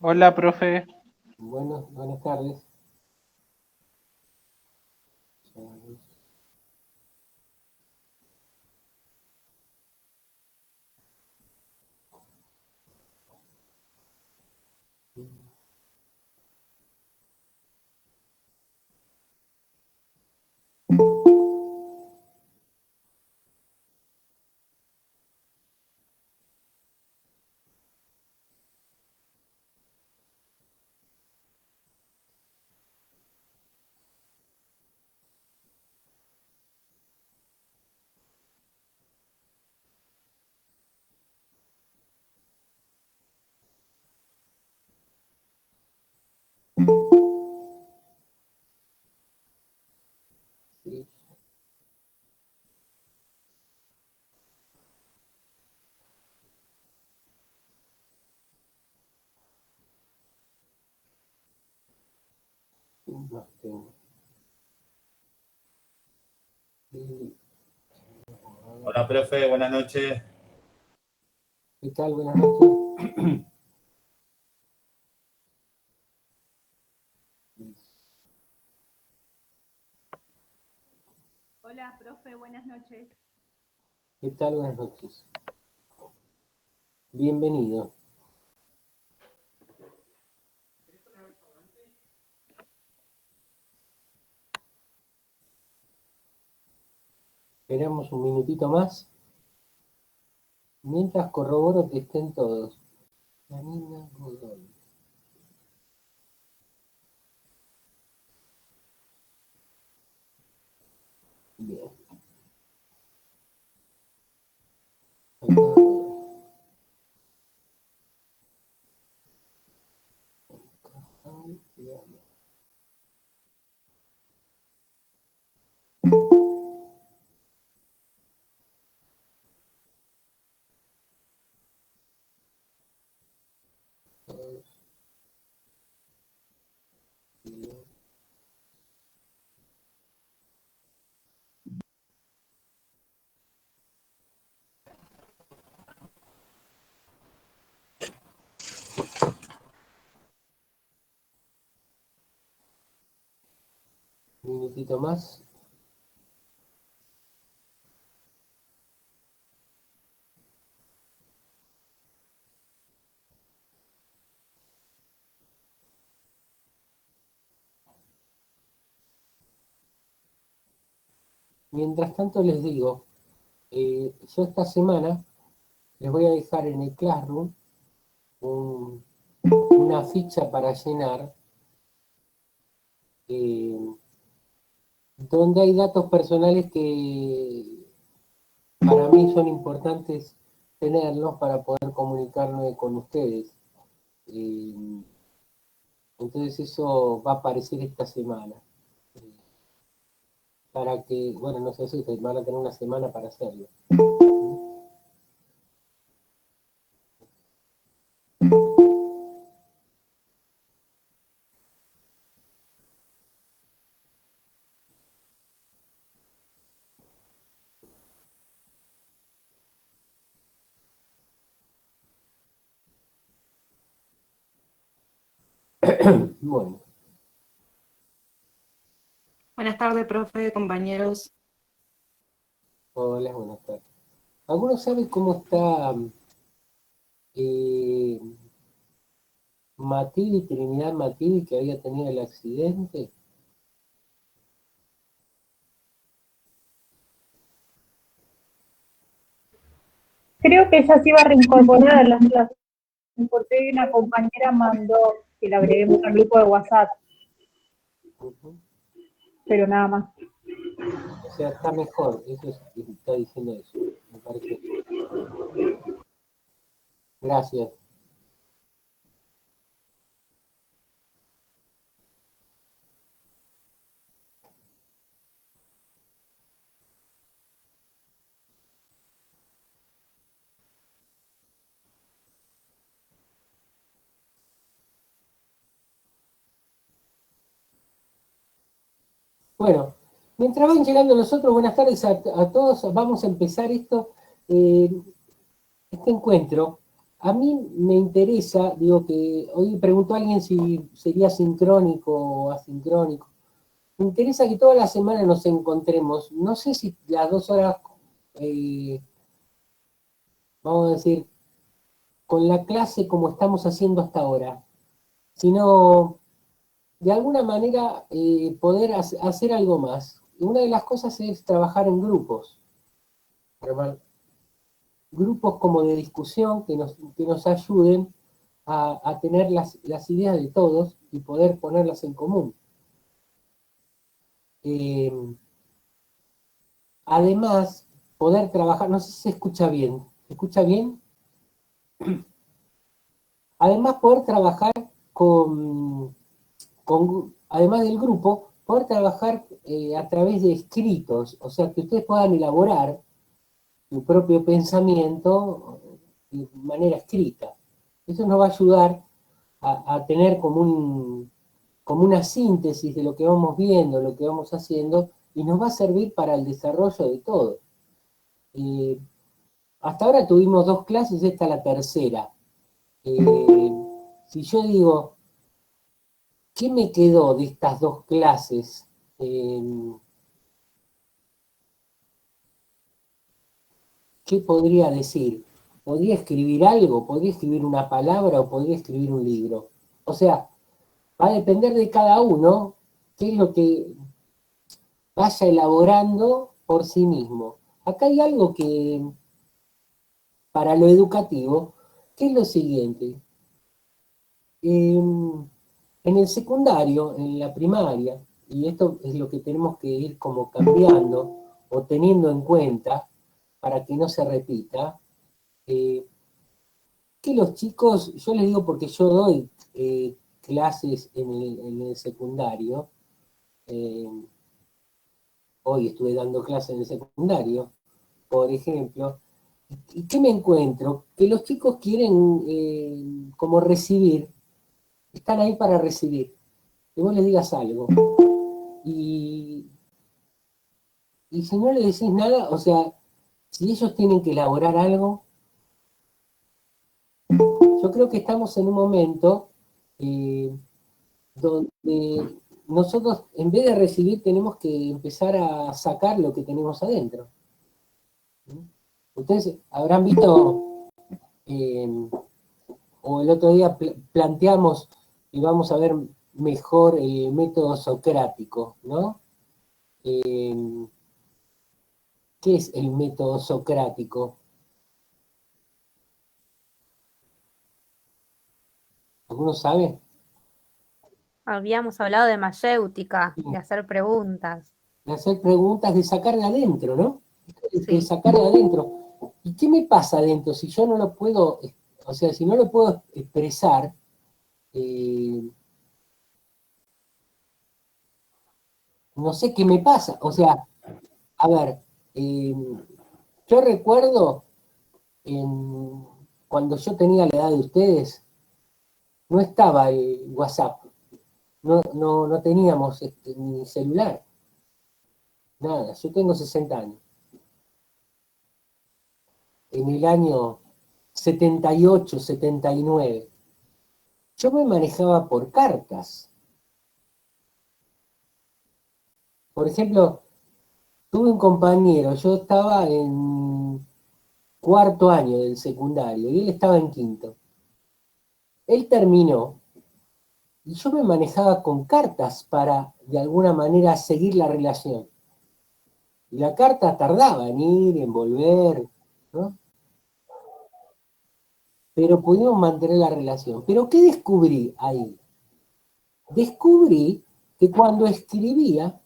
Hola, profe. Buenas tardes. Sí. Más tengo. Hola, profe, buenas noches. ¿Qué tal? Buenas noches. Hola, profe, buenas noches. ¿Qué tal? Buenas noches. Bienvenido. Esperamos un minutito más. Mientras corroboro que estén todos. Janina Godoy. Bien. Un minutito más. Mientras tanto les digo, yo esta semana les voy a dejar en el Classroom una ficha para llenar eh, donde hay datos personales que para mí son importantes tenerlos para poder comunicarme con ustedes. Eh, entonces eso va a aparecer esta semana. Para que, bueno, no sé si ustedes van a tener una semana para hacerlo. Bueno, Buenas tardes, profe, compañeros. hola, buenas tardes. ¿Alguno sabe cómo está eh, Matilde, Trinidad Matilde, que había tenido el accidente? Creo que ella se iba a reincorporar a las clases, porque hoy una compañera mandó que la agreguemos al grupo de WhatsApp, Ujú. pero nada más. O sea, está mejor, eso está diciendo eso, me parece. Gracias. Bueno, mientras van llegando los otros, buenas tardes a todos. Vamos a empezar este encuentro. A mí me interesa, digo que hoy preguntó a alguien si sería sincrónico o asincrónico. Me interesa que toda la semana nos encontremos. No sé si las 2 horas, vamos a decir, con la clase como estamos haciendo hasta ahora, sino de alguna manera poder hacer algo más. Y una de las cosas es trabajar en grupos. Grupos como de discusión que nos ayuden a tener las ideas de todos y poder ponerlas en común. Además, poder trabajar, no sé si se escucha bien. ¿Se escucha bien? Además, poder trabajar además del grupo, poder trabajar a través de escritos, o sea, que ustedes puedan elaborar su propio pensamiento de manera escrita. Eso nos va a ayudar a tener como una síntesis de lo que vamos viendo, lo que vamos haciendo, y nos va a servir para el desarrollo de todo. Hasta ahora tuvimos 2 clases, esta es la tercera. Si yo digo, ¿qué me quedó de estas 2 clases? ¿Qué podría decir? ¿Podría escribir algo? ¿Podría escribir una palabra o podría escribir un libro? O sea, va a depender de cada uno qué es lo que vaya elaborando por sí mismo. Acá hay algo que, para lo educativo, que es lo siguiente. En el secundario, en la primaria, y esto es lo que tenemos que ir como cambiando o teniendo en cuenta para que no se repita, que los chicos, yo les digo porque yo doy clases en el secundario, hoy estuve dando clases en el secundario, por ejemplo, ¿y qué me encuentro? Que los chicos quieren como recibir, están ahí para recibir, que vos les digas algo, y si no le decís nada, o sea, si ellos tienen que elaborar algo, yo creo que estamos en un momento donde nosotros, en vez de recibir, tenemos que empezar a sacar lo que tenemos adentro. Ustedes habrán visto, o el otro día planteamos, y vamos a ver mejor el método socrático, ¿no? ¿Qué es el método socrático? ¿Alguno sabe? Habíamos hablado de mayéutica, de hacer preguntas. De hacer preguntas, de sacar de adentro, ¿no? De Sí. sacar de adentro. ¿Y qué me pasa adentro si yo no lo puedo, o sea, si no lo puedo expresar? No sé qué me pasa. O sea, a ver, yo recuerdo cuando yo tenía la edad de ustedes, no estaba el WhatsApp, no teníamos ni celular, nada. Yo tengo 60 años. En el año 78, 79, yo me manejaba por cartas. Por ejemplo, tuve un compañero, yo estaba en 4º año del secundario y él estaba en 5º. Él terminó y yo me manejaba con cartas para, de alguna manera, seguir la relación. Y la carta tardaba en ir, en volver, ¿no? Pero pudimos mantener la relación. ¿Pero qué descubrí ahí? Descubrí que cuando escribía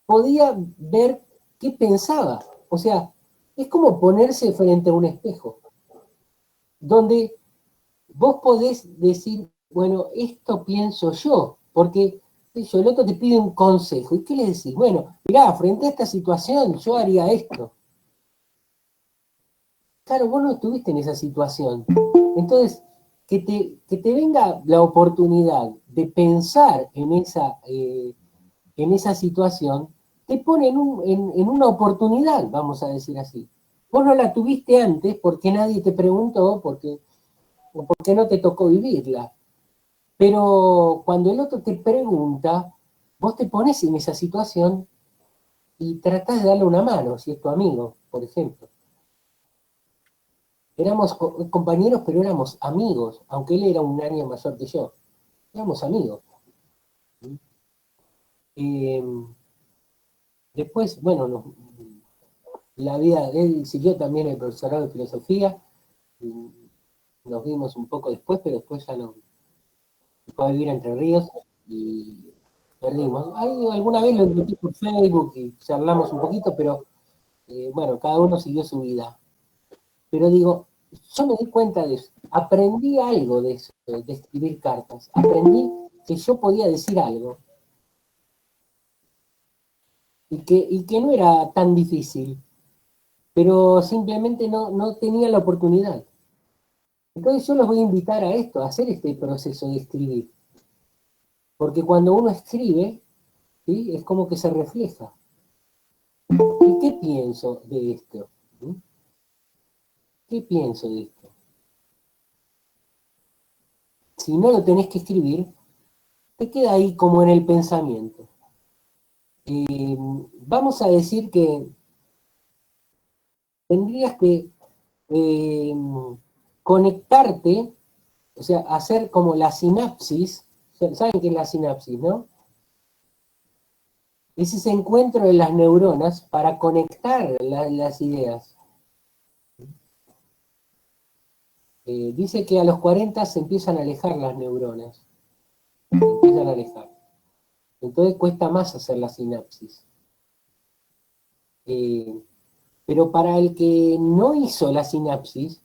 podía ver qué pensaba. O sea, es como ponerse frente a un espejo, donde vos podés decir, bueno, esto pienso yo, porque el otro te pide un consejo. ¿Y qué le decís? Bueno, mirá, frente a esta situación yo haría esto. Claro, vos no estuviste en esa situación. Entonces, que te venga la oportunidad de pensar en en esa situación, te pone en una oportunidad, vamos a decir así. Vos no la tuviste antes porque nadie te preguntó, o porque no te tocó vivirla. Pero cuando el otro te pregunta, vos te pones en esa situación y tratás de darle una mano, si es tu amigo, por ejemplo. Éramos compañeros, pero éramos amigos, aunque él era un año mayor que yo. Éramos amigos. Eh, Después, bueno, la vida, él siguió también el profesorado de filosofía, y nos vimos un poco después, pero después ya no, fue a vivir a Entre Ríos y perdimos. Ahí alguna vez lo metí por Facebook y charlamos un poquito, pero bueno, cada uno siguió su vida. Pero digo, yo me di cuenta de eso, aprendí algo de eso, de escribir cartas, aprendí que yo podía decir algo y que no era tan difícil, pero simplemente no tenía la oportunidad. Entonces yo los voy a invitar a esto, a hacer este proceso de escribir, porque cuando uno escribe, ¿sí? Es como que se refleja. ¿Y qué pienso de esto? ¿Mm? ¿Qué pienso de esto? Si no lo tenés que escribir, te queda ahí como en el pensamiento. Vamos a decir que tendrías que eh, conectarte, o sea, hacer como la sinapsis. ¿Saben qué es la sinapsis, no? Es ese encuentro de las neuronas para conectar las ideas. Dice que a los 40 se empiezan a alejar las neuronas. Se empiezan a alejar. Entonces cuesta más hacer la sinapsis. Pero para el que no hizo la sinapsis,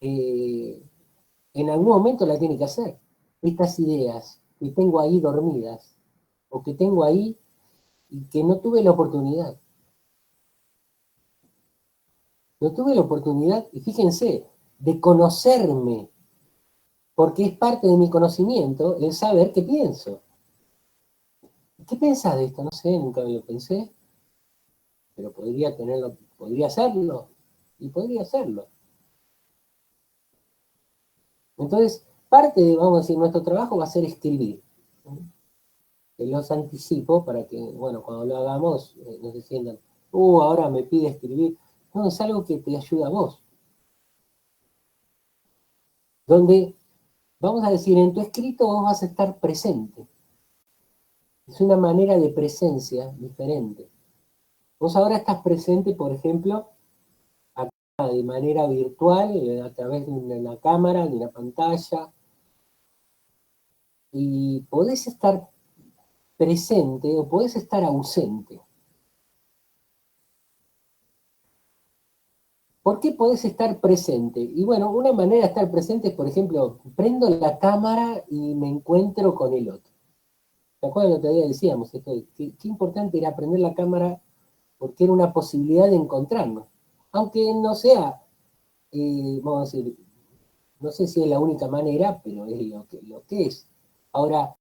en algún momento la tiene que hacer. Estas ideas que tengo ahí dormidas, o que tengo ahí y que no tuve la oportunidad. No tuve la oportunidad, y fíjense, de conocerme, porque es parte de mi conocimiento el saber qué pienso. ¿Qué pensás de esto? No sé, nunca me lo pensé, pero podría tenerlo, podría hacerlo, y podría hacerlo. Entonces, parte de, vamos a decir, nuestro trabajo va a ser escribir. Los anticipo para que, bueno, cuando lo hagamos, no se sientan, ahora me pide escribir. No, es algo que te ayuda a vos. Donde, vamos a decir, en tu escrito vos vas a estar presente. Es una manera de presencia diferente. Vos ahora estás presente, por ejemplo, acá de manera virtual, a través de una cámara, de una pantalla, y podés estar presente o podés estar ausente. ¿Por qué podés estar presente? Y bueno, una manera de estar presente es, por ejemplo, prendo la cámara y me encuentro con el otro. ¿Te acuerdas lo que todavía decíamos? Esto de qué importante era prender la cámara porque era una posibilidad de encontrarnos. Aunque no sea, vamos a decir, no sé si es la única manera, pero es lo que es. Ahora,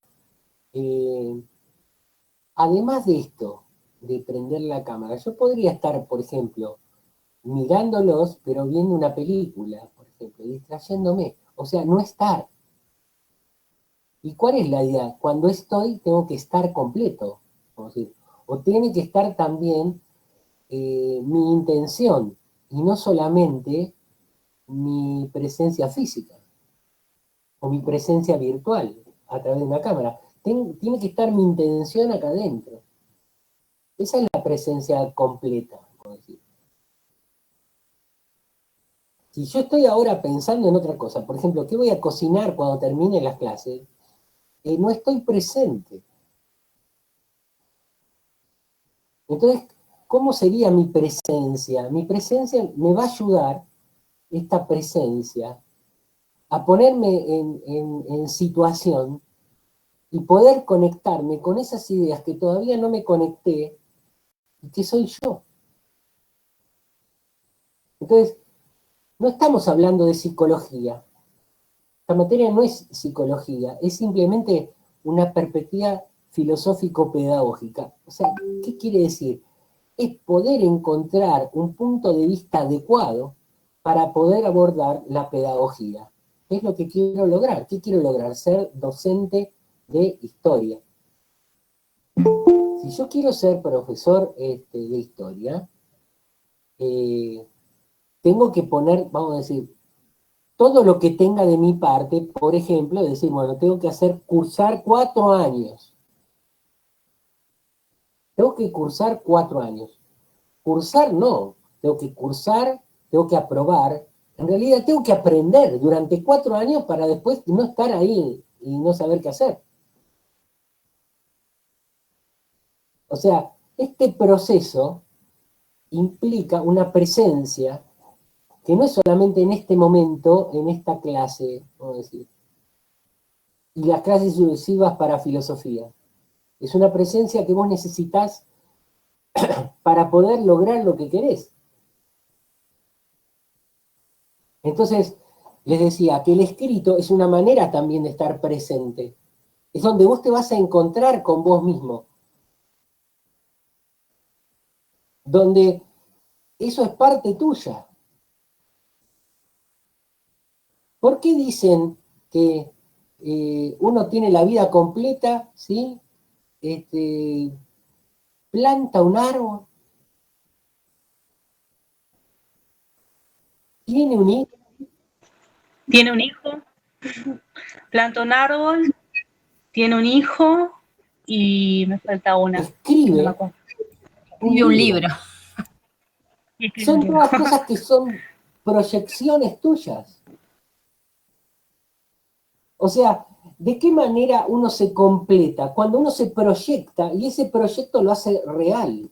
además de esto, de prender la cámara, yo podría estar, por ejemplo, mirándolos, pero viendo una película, por ejemplo, distrayéndome. O sea, no estar. ¿Y cuál es la idea? Cuando estoy, tengo que estar completo. Vamos a decir, o tiene que estar también mi intención, y no solamente mi presencia física, o mi presencia virtual, a través de una cámara. Tiene que estar mi intención acá adentro. Esa es la presencia completa, vamos a decir. Si yo estoy ahora pensando en otra cosa, por ejemplo, ¿qué voy a cocinar cuando termine las clases? No estoy presente. Entonces, ¿cómo sería mi presencia? Mi presencia me va a ayudar, esta presencia, a ponerme en situación y poder conectarme con esas ideas que todavía no me conecté y que soy yo. Entonces, no estamos hablando de psicología. Esta materia no es psicología, es simplemente una perspectiva filosófico-pedagógica. O sea, ¿qué quiere decir? Es poder encontrar un punto de vista adecuado para poder abordar la pedagogía. ¿Qué es lo que quiero lograr? ¿Qué quiero lograr? Ser docente de historia. Si yo quiero ser profesor de historia, tengo que poner, vamos a decir, todo lo que tenga de mi parte, por ejemplo, decir, bueno, tengo que cursar 4 años. Tengo que cursar 4 años. Cursar no, tengo que cursar, tengo que aprobar. En realidad tengo que aprender durante 4 años para después no estar ahí y no saber qué hacer. O sea, este proceso implica una presencia que no es solamente en este momento, en esta clase, vamos a decir, y las clases sucesivas para filosofía. Es una presencia que vos necesitas para poder lograr lo que querés. Entonces, les decía que el escrito es una manera también de estar presente. Es donde vos te vas a encontrar con vos mismo. Donde eso es parte tuya. ¿Por qué dicen que uno tiene la vida completa, ¿sí? Planta un árbol, tiene un hijo, Tiene un hijo, planta un árbol, tiene un hijo y me falta una. No me escribe acuerdo. Y un libro. Y escribe un Son libro. todas cosas que son proyecciones tuyas. O sea, ¿de qué manera uno se completa? Cuando uno se proyecta y ese proyecto lo hace real.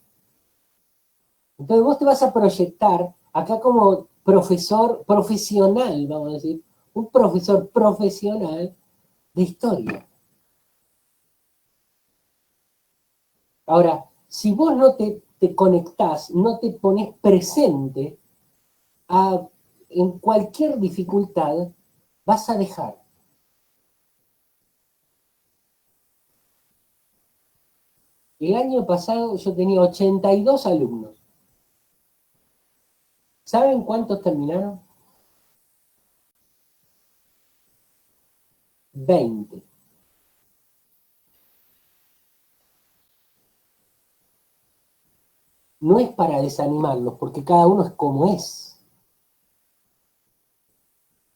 Entonces vos te vas a proyectar acá como profesor profesional, vamos a decir, un profesor profesional de historia. Ahora, si vos no te conectás, no te pones presente en cualquier dificultad, vas a dejar. El año pasado yo tenía 82 alumnos. ¿Saben cuántos terminaron? 20. No es para desanimarlos, porque cada uno es como es.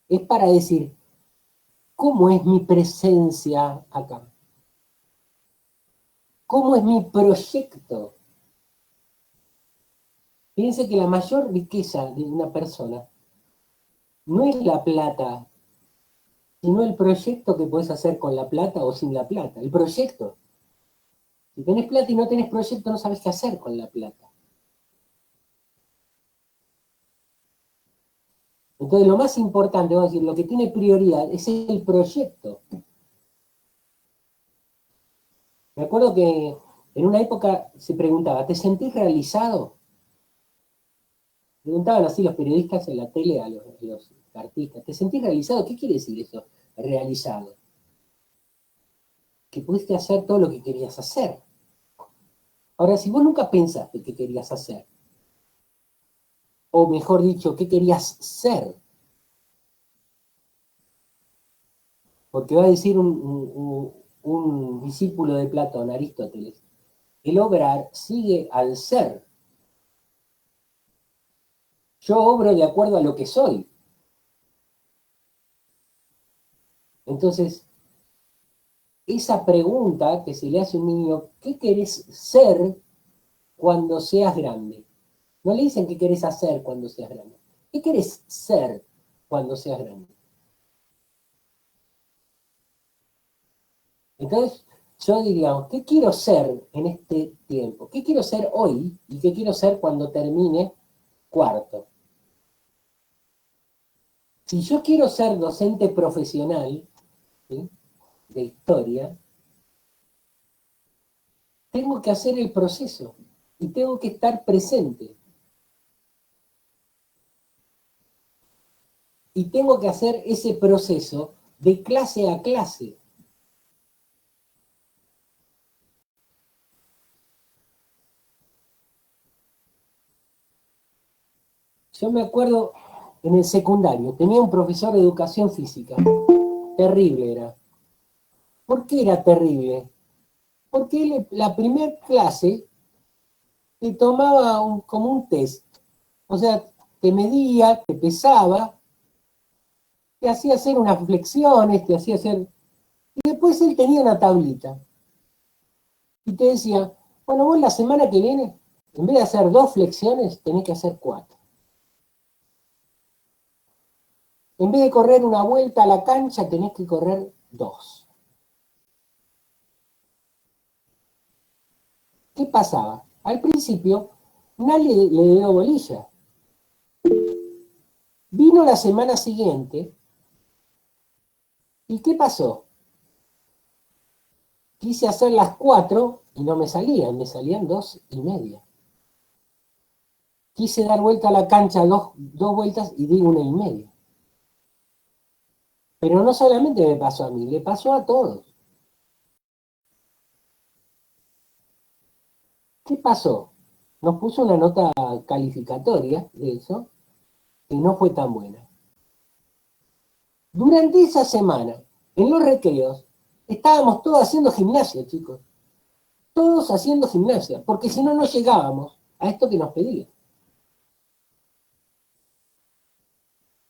Es para decir, ¿cómo es mi presencia acá? ¿Cómo es mi proyecto? Fíjense que la mayor riqueza de una persona no es la plata, sino el proyecto que puedes hacer con la plata o sin la plata. El proyecto. Si tenés plata y no tenés proyecto, no sabes qué hacer con la plata. Entonces, lo más importante, vamos a decir, lo que tiene prioridad es el proyecto. Me acuerdo que en una época se preguntaba, ¿te sentís realizado? Preguntaban así los periodistas en la tele a los artistas, ¿te sentís realizado? ¿Qué quiere decir eso, realizado? Que pudiste hacer todo lo que querías hacer. Ahora, si vos nunca pensaste qué querías hacer, o mejor dicho, qué querías ser, porque va a decir un discípulo de Platón, Aristóteles, el obrar sigue al ser. Yo obro de acuerdo a lo que soy. Entonces, esa pregunta que se le hace a un niño, ¿qué querés ser cuando seas grande? No le dicen qué querés hacer cuando seas grande. ¿Qué querés ser cuando seas grande? Entonces, yo diría, ¿qué quiero ser en este tiempo? ¿Qué quiero ser hoy y qué quiero ser cuando termine cuarto? Si yo quiero ser docente profesional, ¿sí?, de historia, tengo que hacer el proceso y tengo que estar presente. Y tengo que hacer ese proceso de clase a clase. Yo me acuerdo en el secundario, tenía un profesor de educación física. Terrible era. ¿Por qué era terrible? Porque él, la primera clase te tomaba como un test. O sea, te medía, te pesaba, te hacía hacer unas flexiones, te hacía hacer... Y después él tenía una tablita. Y te decía, bueno, vos la semana que viene, en vez de hacer 2 flexiones, tenés que hacer 4. En vez de correr una vuelta a la cancha, tenés que correr 2. ¿Qué pasaba? Al principio, nadie le dio bolilla. Vino la semana siguiente, ¿y qué pasó? Quise hacer las 4 y no me salían 2,5. Quise dar vuelta a la cancha 2 vueltas y di 1,5. Pero no solamente me pasó a mí, le pasó a todos. ¿Qué pasó? Nos puso una nota calificatoria de eso y no fue tan buena. Durante esa semana, en los recreos, estábamos todos haciendo gimnasia, chicos. Todos haciendo gimnasia, porque si no, no llegábamos a esto que nos pedían.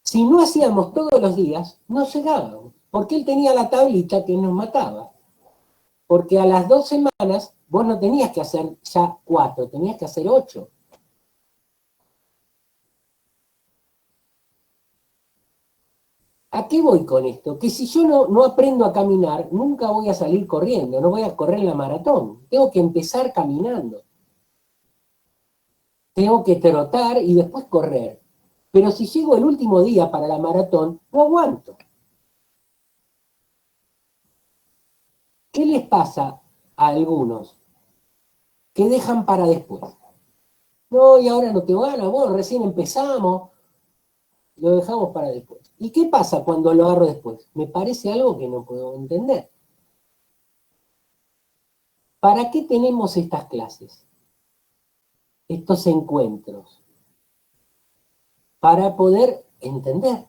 Si no hacíamos todos los días, no llegábamos, porque él tenía la tablita que nos mataba. Porque a las 2 semanas vos no tenías que hacer ya 4, tenías que hacer 8. ¿A qué voy con esto? Que si yo no aprendo a caminar, nunca voy a salir corriendo, no voy a correr la maratón. Tengo que empezar caminando. Tengo que trotar y después correr. Pero si llego el último día para la maratón, no aguanto. ¿Qué les pasa a algunos? Que dejan para después. No, y ahora no te van, vos recién empezamos, lo dejamos para después. ¿Y qué pasa cuando lo agarro después? Me parece algo que no puedo entender. ¿Para qué tenemos estas clases? Estos encuentros. Para poder entender.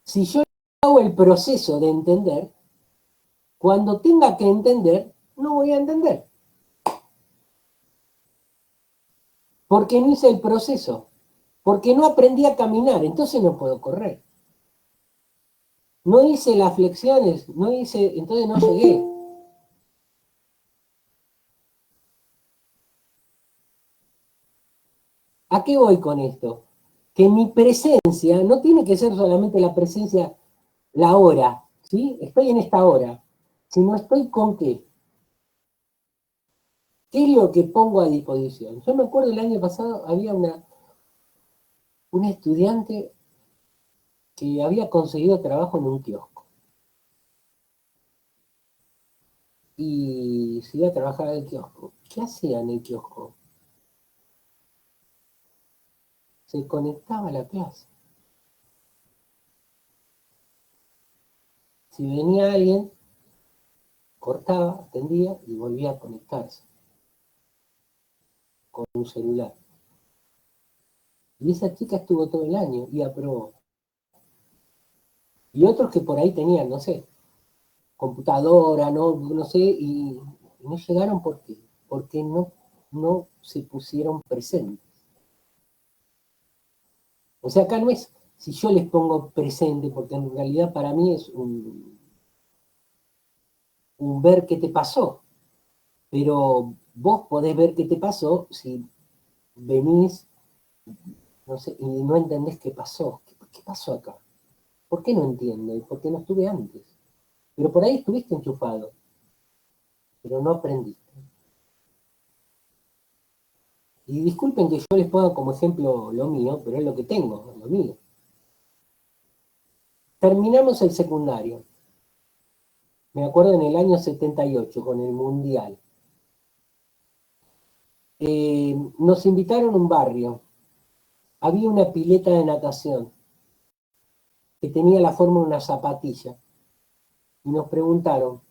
Si yo hago el proceso de entender, cuando tenga que entender, no voy a entender. Porque no hice el proceso. Porque no aprendí a caminar, entonces no puedo correr. No hice las flexiones, entonces no llegué. ¿A qué voy con esto? Que mi presencia no tiene que ser solamente la presencia, la hora, ¿sí? Estoy en esta hora, sino estoy con qué. ¿Qué es lo que pongo a disposición? Yo me acuerdo el año pasado había una estudiante que había conseguido trabajo en un kiosco. Y se iba a trabajar en el kiosco. ¿Qué hacía en el kiosco? Se conectaba a la clase. Si venía alguien, cortaba, atendía y volvía a conectarse con un celular. Y esa chica estuvo todo el año y aprobó. Y otros que por ahí tenían, no sé, computadora, no sé, y no llegaron ¿por qué? Porque no se pusieron presentes. O sea, acá no es si yo les pongo presente, porque en realidad para mí es un ver qué te pasó. Pero vos podés ver qué te pasó si venís, no sé, y no entendés qué pasó. ¿Qué pasó acá? ¿Por qué no entiendo? ¿Y por qué no estuve antes? Pero por ahí estuviste enchufado, pero no aprendiste. Y disculpen que yo les ponga como ejemplo lo mío, pero es lo que tengo, lo mío. Terminamos el secundario. Me acuerdo en el año 78, con el Mundial. Nos invitaron a un barrio. Había una pileta de natación que tenía la forma de una zapatilla. Y nos preguntaron,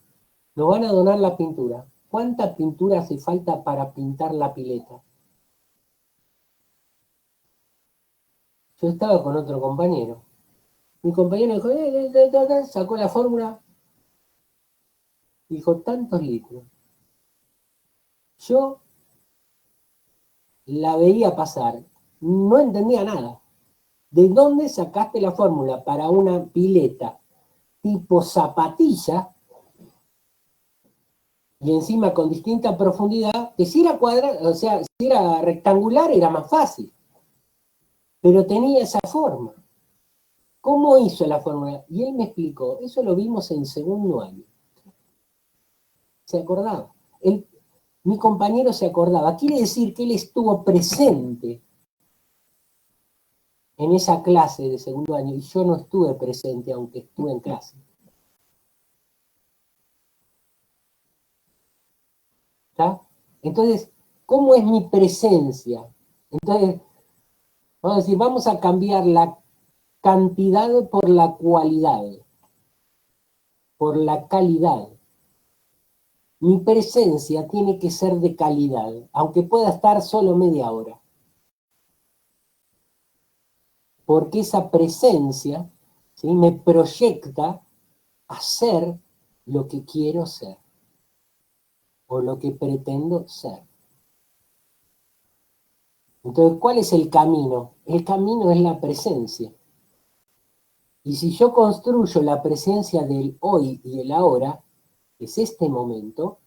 ¿nos van a donar la pintura? ¿Cuánta pintura hace falta para pintar la pileta? Yo estaba con otro compañero. Mi compañero dijo, sacó la fórmula, dijo, tantos litros. Yo la veía pasar, no entendía nada. ¿De dónde sacaste la fórmula para una pileta tipo zapatilla y encima con distinta profundidad? Que si era cuadrada, o sea, si era rectangular era más fácil, pero tenía esa forma. ¿Cómo hizo la fórmula? Y él me explicó, eso lo vimos en segundo año. Se acordaba. Mi compañero se acordaba. Quiere decir que él estuvo presente en esa clase de segundo año y yo no estuve presente, aunque estuve en clase. ¿Está? Entonces, ¿cómo es mi presencia? Entonces, vamos a decir, vamos a cambiar la cantidad por la cualidad, por la calidad. Mi presencia tiene que ser de calidad, aunque pueda estar solo media hora. Porque esa presencia, ¿sí?, me proyecta a ser lo que quiero ser o lo que pretendo ser. Entonces, ¿cuál es el camino? El camino es la presencia. Y si yo construyo la presencia del hoy y el ahora, que es este momento,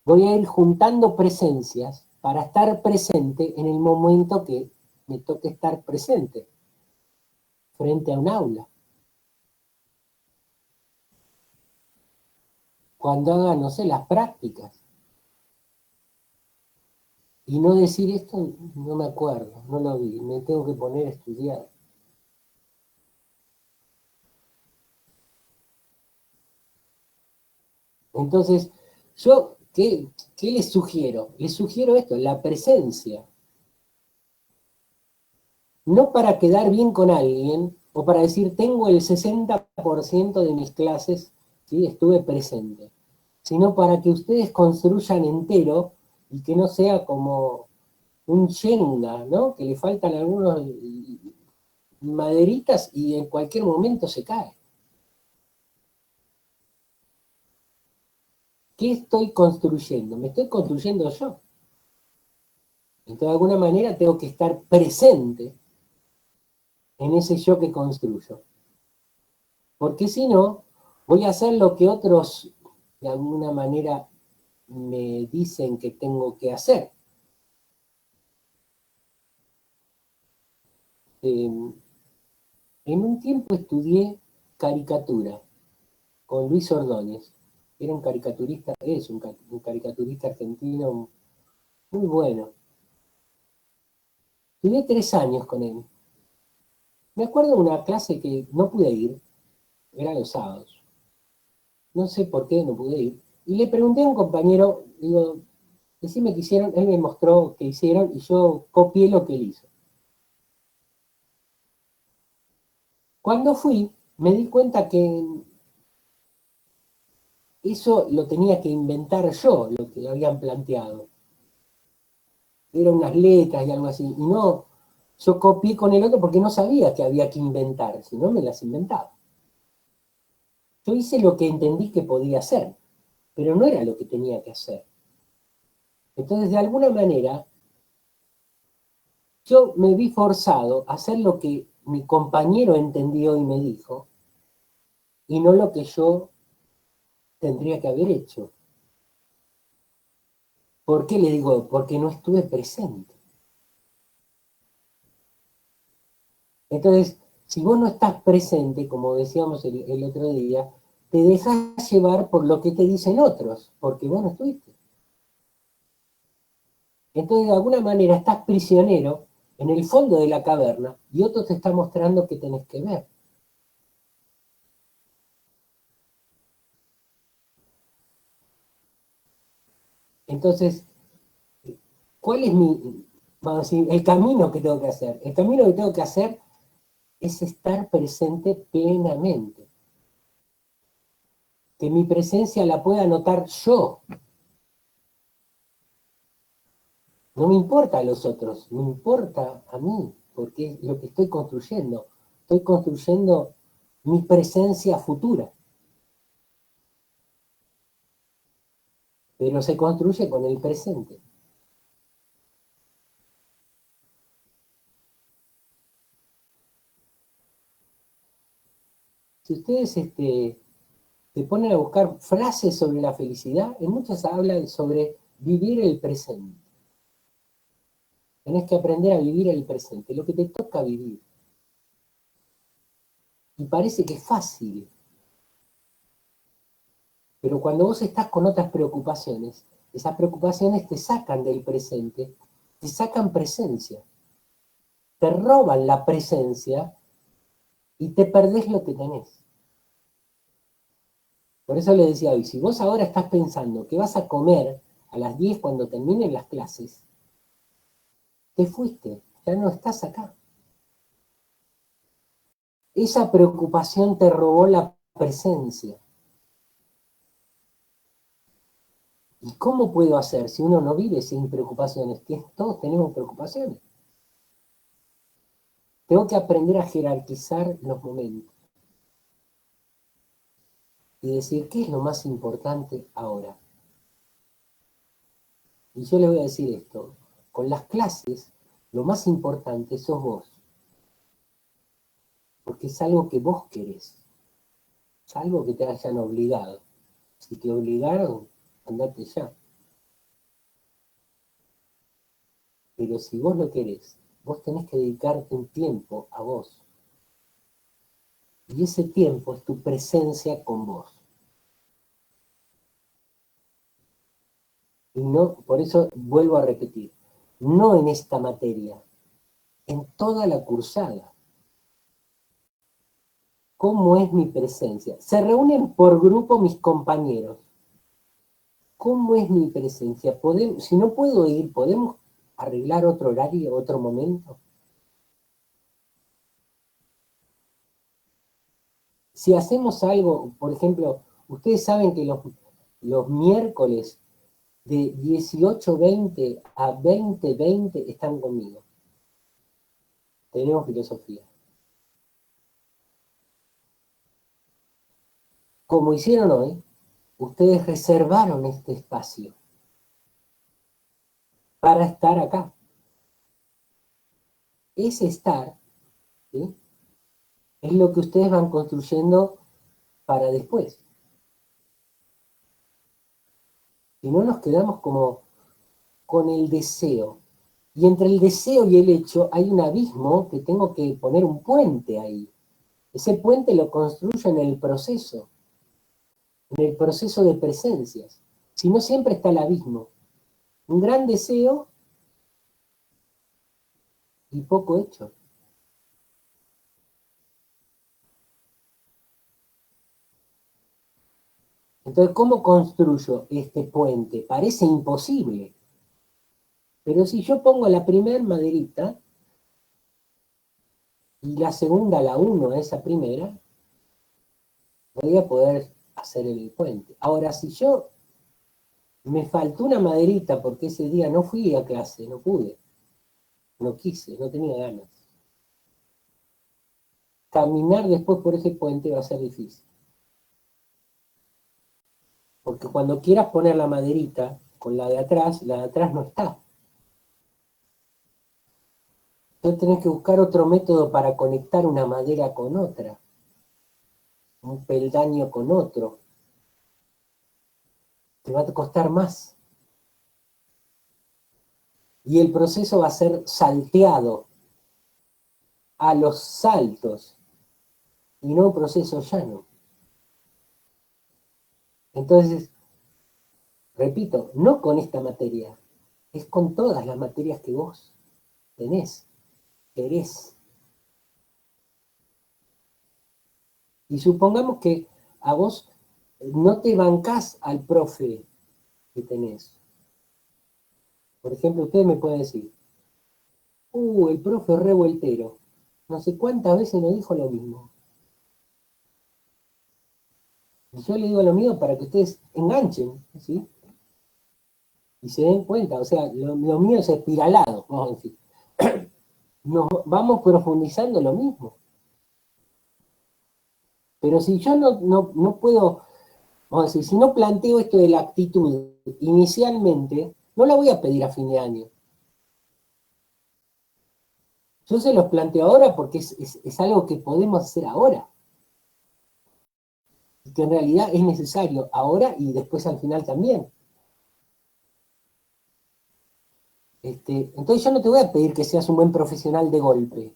voy a ir juntando presencias para estar presente en el momento que me toque estar presente, frente a un aula. Cuando haga, no sé, las prácticas. Y no decir esto, no me acuerdo, no lo vi, me tengo que poner a estudiar. Entonces, yo, ¿qué les sugiero? Les sugiero esto, la presencia. No para quedar bien con alguien, o para decir, tengo el 60% de mis clases, ¿sí?, estuve presente, sino para que ustedes construyan entero y que no sea como un Shenga, ¿no?, que le faltan algunos maderitas y en cualquier momento se cae. ¿Qué estoy construyendo? Me estoy construyendo yo. Entonces, de alguna manera tengo que estar presente en ese yo que construyo. Porque si no, voy a hacer lo que otros de alguna manera me dicen que tengo que hacer. En un tiempo estudié caricatura con Luis Ordóñez. Era un caricaturista, es un caricaturista argentino muy bueno. Estudié 3 años con él. Me acuerdo de una clase que no pude ir, era los sábados. No sé por qué no pude ir. Y le pregunté a un compañero, digo, decime qué hicieron. Él me mostró qué hicieron y yo copié lo que él hizo. Cuando fui, me di cuenta que eso lo tenía que inventar yo, lo que habían planteado. Eran unas letras y algo así. Y no, yo copié con el otro porque no sabía que había que inventar, si no me las inventaba. Yo hice lo que entendí que podía hacer, pero no era lo que tenía que hacer. Entonces, de alguna manera, yo me vi forzado a hacer lo que mi compañero entendió y me dijo, y no lo que yo tendría que haber hecho. ¿Por qué le digo? Porque no estuve presente. Entonces, si vos no estás presente, como decíamos el otro día, te dejas llevar por lo que te dicen otros, porque vos no estuviste. Entonces, de alguna manera, estás prisionero en el fondo de la caverna y otro te está mostrando qué tenés que ver. Entonces, ¿cuál es vamos a decir, el camino que tengo que hacer? El camino que tengo que hacer es estar presente plenamente. Que mi presencia la pueda notar yo. No me importa a los otros, me importa a mí, porque es lo que estoy construyendo. Estoy construyendo mi presencia futura. Pero se construye con el presente. Si ustedes se ponen a buscar frases sobre la felicidad, en muchas hablan sobre vivir el presente. Tenés que aprender a vivir el presente, lo que te toca vivir. Y parece que es fácil. Pero cuando vos estás con otras preocupaciones, esas preocupaciones te sacan del presente, te sacan presencia, te roban la presencia y te perdés lo que tenés. Por eso le decía hoy, si vos ahora estás pensando que vas a comer a las 10 cuando terminen las clases, te fuiste, ya no estás acá. Esa preocupación te robó la presencia. ¿Y cómo puedo hacer si uno no vive sin preocupaciones? Que todos tenemos preocupaciones. Tengo que aprender a jerarquizar los momentos. Y decir, ¿qué es lo más importante ahora? Y yo les voy a decir esto. Con las clases, lo más importante sos vos. Porque es algo que vos querés. Es algo que te hayan obligado. Si te obligaron, andate ya. Pero si vos lo querés, vos tenés que dedicarte un tiempo a vos. Y ese tiempo es tu presencia con vos. Y no, por eso vuelvo a repetir, no en esta materia, en toda la cursada. ¿Cómo es mi presencia? Se reúnen por grupo mis compañeros. ¿Cómo es mi presencia? Si no puedo ir, ¿podemos arreglar otro horario, otro momento? Si hacemos algo, por ejemplo, ustedes saben que los miércoles de 18:20 a 20:20 están conmigo. Tenemos filosofía. Como hicieron hoy, ustedes reservaron este espacio para estar acá. Ese estar, ¿sí?, es lo que ustedes van construyendo para después. Si no, nos quedamos como con el deseo. Y entre el deseo y el hecho hay un abismo que tengo que poner un puente ahí. Ese puente lo construyo en el proceso de presencias. Si no, siempre está el abismo. Un gran deseo y poco hecho. Entonces, ¿cómo construyo este puente? Parece imposible. Pero si yo pongo la primera maderita y la segunda la uno a esa primera, voy a poder hacer el puente. Ahora, si yo me faltó una maderita porque ese día no fui a clase, no pude, no quise, no tenía ganas, caminar después por ese puente va a ser difícil. Porque cuando quieras poner la maderita con la de atrás no está. Entonces tenés que buscar otro método para conectar una madera con otra, un peldaño con otro. Te va a costar más. Y el proceso va a ser salteado a los saltos y no un proceso llano. Entonces, repito, no con esta materia, es con todas las materias que vos tenés, querés. Y supongamos que a vos no te bancás al profe que tenés. Por ejemplo, ustedes me pueden decir, el profe es revoltero. No sé cuántas veces nos dijo lo mismo. Y yo le digo lo mío para que ustedes enganchen, ¿sí? Y se den cuenta, o sea, lo mío es espiralado, vamos a decir. nos vamos profundizando lo mismo. Pero si yo no puedo, vamos a decir, si no planteo esto de la actitud inicialmente, no la voy a pedir a fin de año. Yo se los planteo ahora porque es algo que podemos hacer ahora. Y que en realidad es necesario ahora y después al final también. Entonces yo no te voy a pedir que seas un buen profesional de golpe.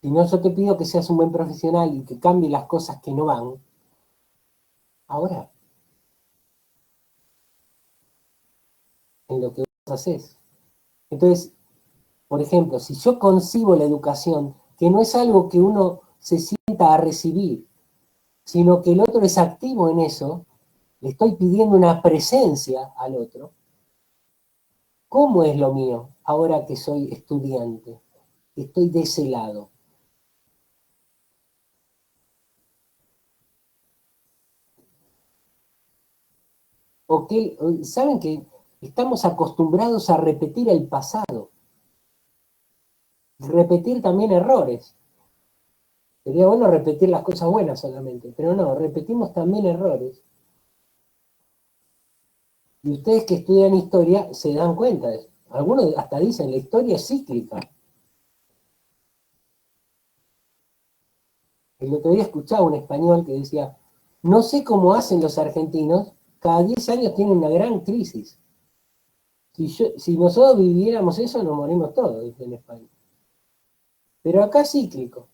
Sino yo te pido que seas un buen profesional y que cambie las cosas que no van ahora, en lo que vos haces. Entonces, por ejemplo, si yo concibo la educación, que no es algo que uno se sienta a recibir, sino que el otro es activo en eso, le estoy pidiendo una presencia al otro, ¿cómo es lo mío ahora que soy estudiante? Estoy de ese lado. ¿Saben que estamos acostumbrados a repetir el pasado? Repetir también errores. Sería bueno repetir las cosas buenas solamente, pero no, repetimos también errores. Y ustedes que estudian historia se dan cuenta de eso. Algunos hasta dicen, la historia es cíclica. El otro día escuchaba un español que decía, no sé cómo hacen los argentinos, cada 10 años tienen una gran crisis. Si nosotros viviéramos eso, nos morimos todos, dice en España. Pero acá es cíclico.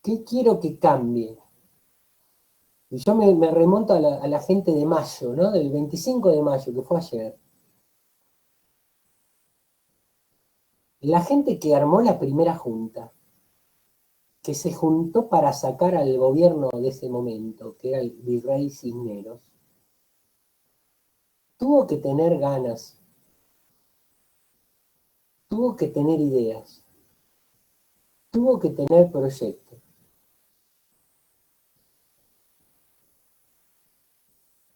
¿Qué quiero que cambie? Y yo me remonto a la gente de mayo, ¿no? Del 25 de mayo, que fue ayer. La gente que armó la primera junta, que se juntó para sacar al gobierno de ese momento, que era el virrey Cisneros, tuvo que tener ganas, tuvo que tener ideas, tuvo que tener proyectos.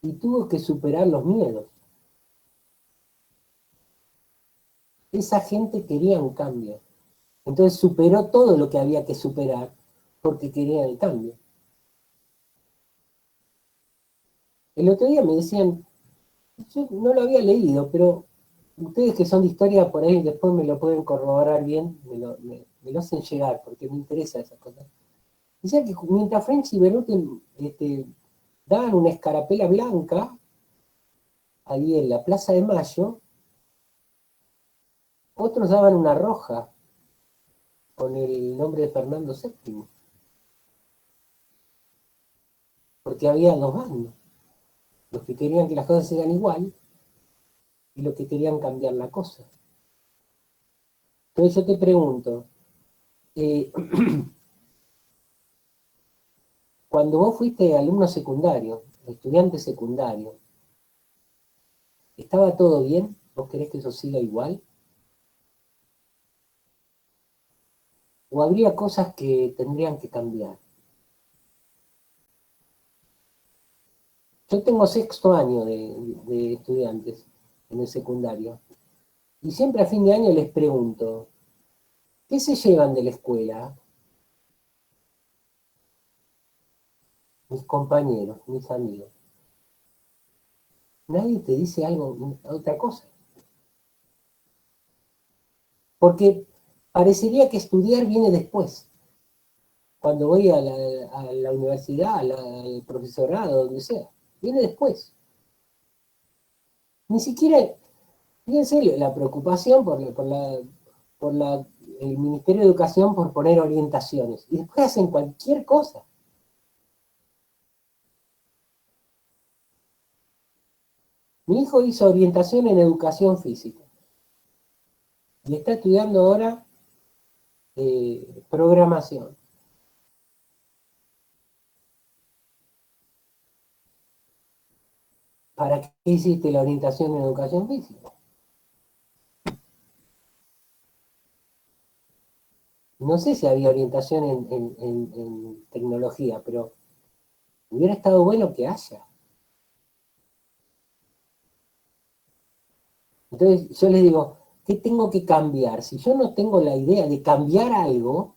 Y tuvo que superar los miedos. Esa gente quería un cambio. Entonces superó todo lo que había que superar porque quería el cambio. El otro día me decían, yo no lo había leído, pero ustedes que son de historia por ahí después me lo pueden corroborar bien, me lo hacen llegar porque me interesa esas cosas. Decían que mientras French y Beruti daban una escarapela blanca ahí en la Plaza de Mayo, otros daban una roja con el nombre de Fernando VII. Porque había dos bandos. Los que querían que las cosas sigan igual y los que querían cambiar la cosa. Entonces yo te pregunto, cuando vos fuiste alumno secundario, estudiante secundario, ¿estaba todo bien? ¿Vos querés que eso siga igual? ¿O habría cosas que tendrían que cambiar? Yo tengo 6º año de estudiantes en el secundario. Y siempre a fin de año les pregunto, ¿qué se llevan de la escuela? Mis compañeros, mis amigos. Nadie te dice algo, otra cosa. Porque parecería que estudiar viene después. Cuando voy a la universidad, al profesorado, donde sea. Viene después. Ni siquiera, fíjense, la preocupación por el Ministerio de Educación por poner orientaciones. Y después hacen cualquier cosa. Mi hijo hizo orientación en educación física. Y está estudiando ahora programación. ¿Para qué hiciste la orientación en educación física? No sé si había orientación en tecnología, pero hubiera estado bueno que haya. Entonces yo les digo, ¿qué tengo que cambiar? Si yo no tengo la idea de cambiar algo,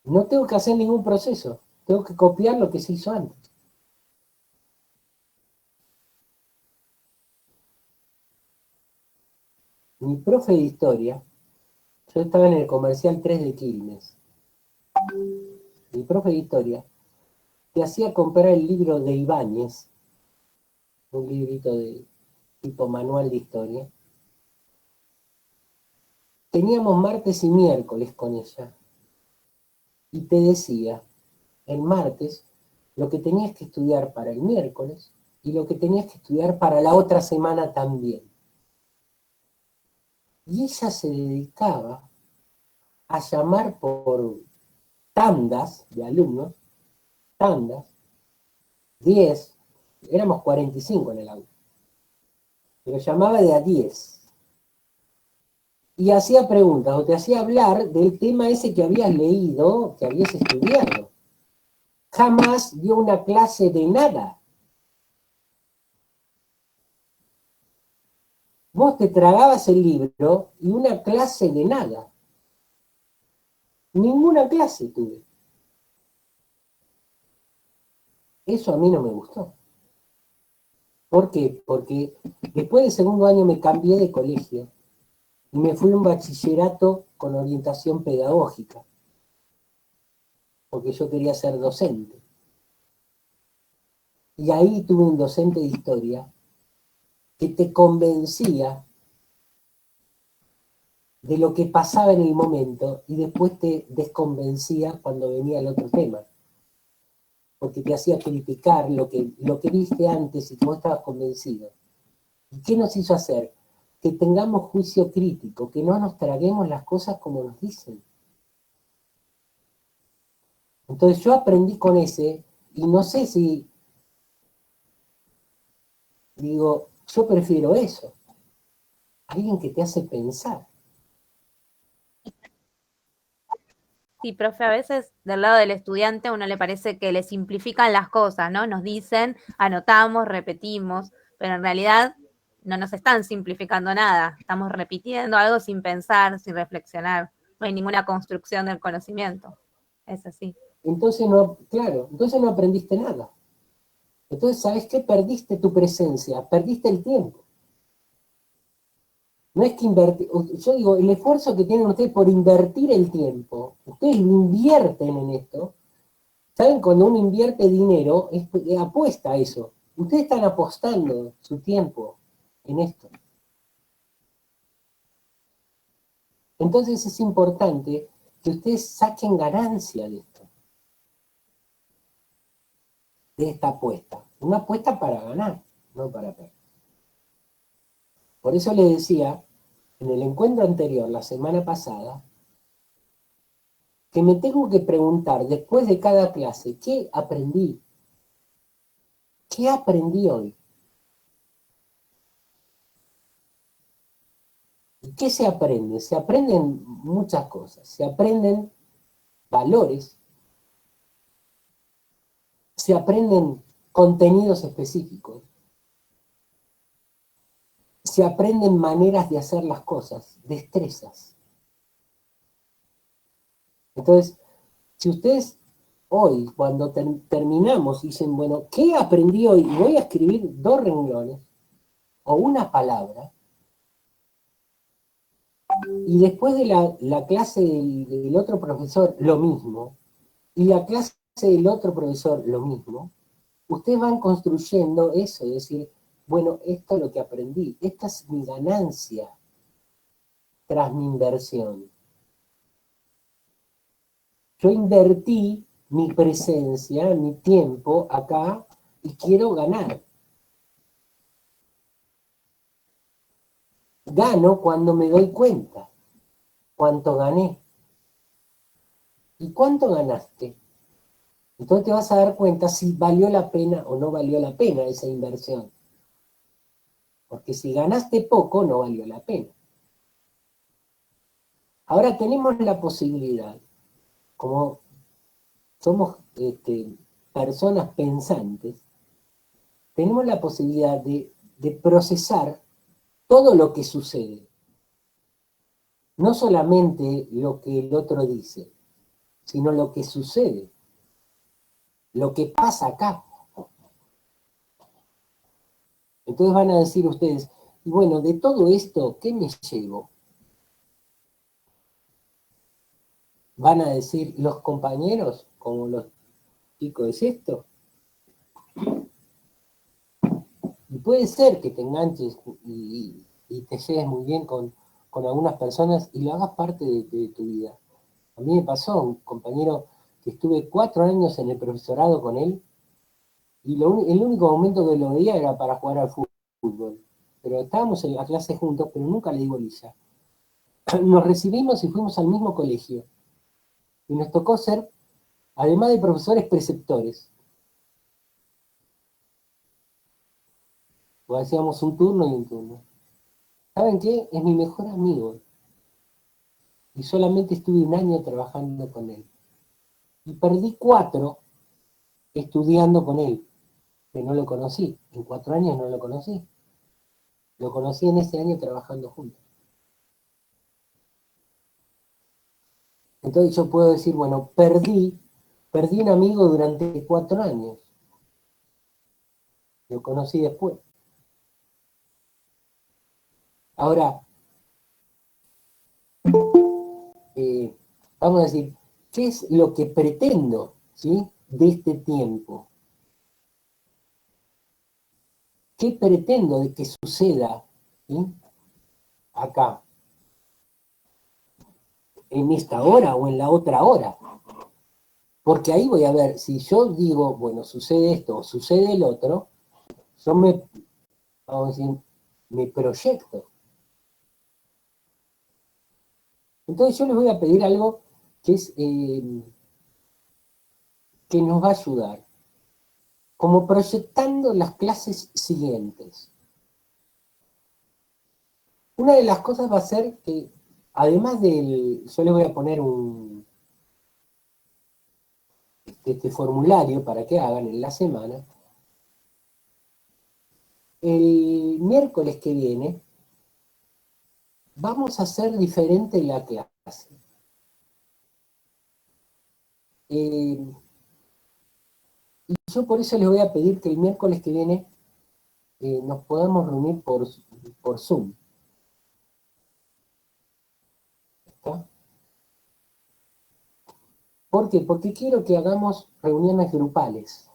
no tengo que hacer ningún proceso. Tengo que copiar lo que se hizo antes. Mi profe de historia, yo estaba en el comercial 3 de Quilmes. Mi profe de historia te hacía comprar el libro de Ibáñez, un librito de tipo manual de historia. Teníamos martes y miércoles con ella. Y te decía, el martes, lo que tenías que estudiar para el miércoles y lo que tenías que estudiar para la otra semana también. Y ella se dedicaba a llamar por tandas de alumnos, tandas, 10, éramos 45 en el aula, pero llamaba de a 10. Y hacía preguntas o te hacía hablar del tema ese que habías leído, que habías estudiado. Jamás dio una clase de nada. Vos te tragabas el libro y una clase de nada. Ninguna clase tuve. Eso a mí no me gustó. ¿Por qué? Porque después del segundo año me cambié de colegio y me fui a un bachillerato con orientación pedagógica, porque yo quería ser docente. Y ahí tuve un docente de historia que te convencía de lo que pasaba en el momento y después te desconvencía cuando venía el otro tema. Porque te hacía criticar lo que viste antes y que vos estabas convencido. ¿Y qué nos hizo hacer? Que tengamos juicio crítico, que no nos traguemos las cosas como nos dicen. Entonces yo aprendí con ese, y no sé si, digo, yo prefiero eso. Alguien que te hace pensar. Sí, profe, a veces del lado del estudiante a uno le parece que le simplifican las cosas, ¿no? Nos dicen, anotamos, repetimos, pero en realidad no nos están simplificando nada. Estamos repitiendo algo sin pensar, sin reflexionar. No hay ninguna construcción del conocimiento. Es así. Entonces no, claro, entonces no aprendiste nada. Entonces, ¿sabes qué? Perdiste tu presencia, perdiste el tiempo. No es que invertir, yo digo, el esfuerzo que tienen ustedes por invertir el tiempo, ustedes lo invierten en esto. ¿Saben? Cuando uno invierte dinero, apuesta a eso. Ustedes están apostando su tiempo en esto. Entonces es importante que ustedes saquen ganancia de esto, de esta apuesta. Una apuesta para ganar, no para perder. Por eso les decía, en el encuentro anterior, la semana pasada, que me tengo que preguntar después de cada clase, ¿qué aprendí? ¿Qué aprendí hoy? ¿Y qué se aprende? Se aprenden muchas cosas. Se aprenden valores, se aprenden contenidos específicos, se aprenden maneras de hacer las cosas, destrezas. Entonces, si ustedes hoy, cuando terminamos, dicen, bueno, ¿qué aprendí hoy? Y voy a escribir 2 renglones o una palabra, y después de la clase del otro profesor, lo mismo, y la clase del otro profesor, lo mismo, ustedes van construyendo eso, es decir, bueno, esto es lo que aprendí, esta es mi ganancia tras mi inversión. Yo invertí mi presencia, mi tiempo acá y quiero ganar. Gano cuando me doy cuenta cuánto gané. ¿Y cuánto ganaste? Entonces te vas a dar cuenta si valió la pena o no valió la pena esa inversión. Porque si ganaste poco, no valió la pena. Ahora tenemos la posibilidad, como somos personas pensantes, tenemos la posibilidad de procesar todo lo que sucede. No solamente lo que el otro dice, sino lo que sucede, lo que pasa acá. Entonces van a decir ustedes, y bueno, de todo esto, ¿qué me llevo? Van a decir los compañeros, como los chicos de sexto. Y puede ser que te enganches y te lleves muy bien con algunas personas y lo hagas parte de tu vida. A mí me pasó un compañero que estuve 4 años en el profesorado con él y el único momento que lo veía era para jugar al fútbol. Pero estábamos en la clase juntos, pero nunca le di bolilla. Nos recibimos y fuimos al mismo colegio. Y nos tocó ser, además de profesores, preceptores. O hacíamos un turno y un turno. ¿Saben qué? Es mi mejor amigo. Y solamente estuve 1 año trabajando con él. Y perdí 4 estudiando con él, que no lo conocí. En 4 años no lo conocí. Lo conocí en ese año trabajando juntos. Entonces yo puedo decir, bueno, perdí un amigo durante 4 años. Lo conocí después. Ahora, vamos a decir, ¿qué es lo que pretendo, ¿sí?, de este tiempo? ¿Qué pretendo de que suceda, ¿sí?, acá? En esta hora o en la otra hora. Porque ahí voy a ver, si yo digo, bueno, sucede esto o sucede el otro, yo vamos a decir, me proyecto. Entonces yo les voy a pedir algo que es que nos va a ayudar, como proyectando las clases siguientes. Una de las cosas va a ser que, además yo les voy a poner este formulario para que hagan en la semana. El miércoles que viene vamos a hacer diferente la clase. Y yo por eso les voy a pedir que el miércoles que viene nos podamos reunir por Zoom. ¿Está? ¿Por qué? Porque quiero que hagamos reuniones grupales.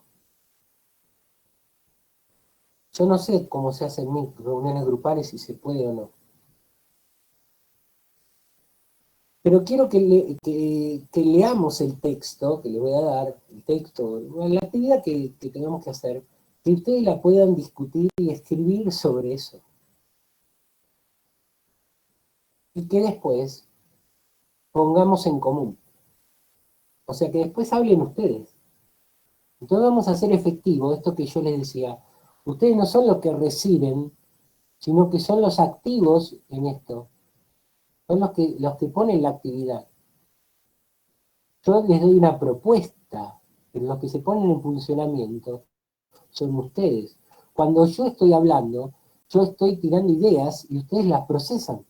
Yo no sé cómo se hacen mis reuniones grupales, si se puede o no. Pero quiero que leamos el texto que les voy a dar, el texto, la actividad que tengamos que hacer, que ustedes la puedan discutir y escribir sobre eso. Y que después pongamos en común. O sea, que después hablen ustedes. Entonces vamos a hacer efectivo esto que yo les decía. Ustedes no son los que reciben, sino que son los activos en esto. Son los que ponen la actividad. Yo les doy una propuesta, pero los que se ponen en funcionamiento son ustedes. Cuando yo estoy hablando, yo estoy tirando ideas y ustedes las procesan.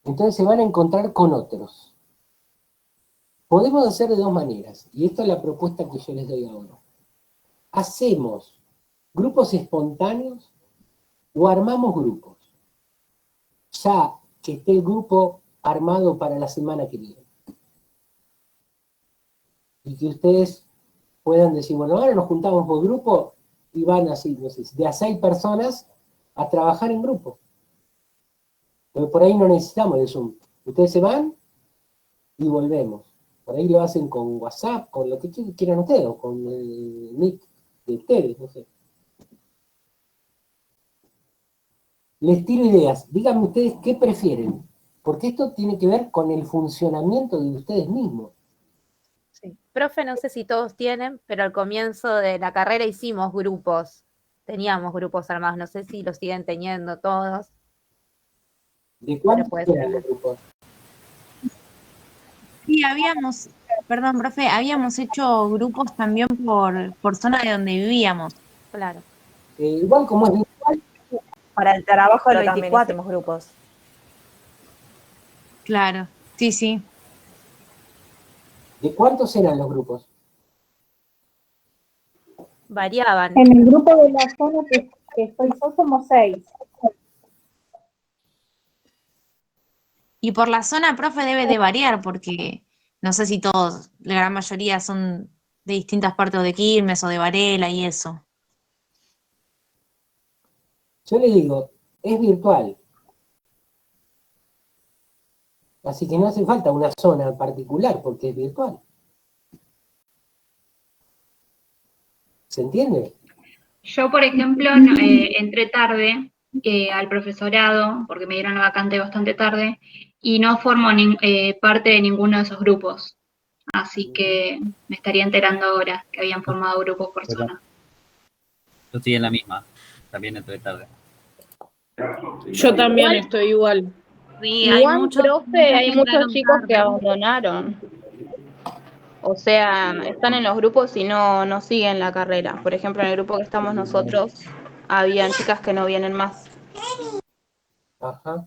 Entonces se van a encontrar con otros. Podemos hacer de 2 maneras, y esta es la propuesta que yo les doy ahora. Hacemos grupos espontáneos o armamos grupos. Ya que esté el grupo armado para la semana que viene. Y que ustedes puedan decir, bueno, ahora nos juntamos por grupo y van así, no sé, de a 6 personas a trabajar en grupo. Pero por ahí no necesitamos de Zoom. Ustedes se van y volvemos. Por ahí lo hacen con WhatsApp, con lo que quieran ustedes, o con el Meet de ustedes, no sé. Les tiro ideas. Díganme ustedes qué prefieren. Porque esto tiene que ver con el funcionamiento de ustedes mismos. Sí. Profe, no sé si todos tienen, pero al comienzo de la carrera hicimos grupos. Teníamos grupos armados. No sé si los siguen teniendo todos. ¿De cuántos puede eran los grupos? Sí, perdón, profe, habíamos hecho grupos también por zona de donde vivíamos. Claro. Igual como es virtual, Para el trabajo Pero también 24. hicimos grupos. Claro, sí, sí. ¿de cuántos eran los grupos? Variaban. En el grupo de la zona que estoy yo somos 6. Y por la zona, profe, debe de variar, porque no sé si todos, la gran mayoría son de distintas partes o de Quilmes o de Varela y eso. Yo les digo, es virtual. Así que no hace falta una zona particular porque es virtual. ¿Se entiende? Yo, por ejemplo, entré tarde al profesorado, porque me dieron la vacante bastante tarde, y no formo parte de ninguno de esos grupos. Así que me estaría enterando ahora que habían formado grupos por zona. Yo estoy en la misma, también entré tarde. Yo también estoy igual. Sí, hay Igual, muchos, profe, hay muchos entraron chicos que tarde. abandonaron. O sea, están en los grupos y no siguen la carrera. Por ejemplo, en el grupo que estamos nosotros, habían chicas que no vienen más. Ajá.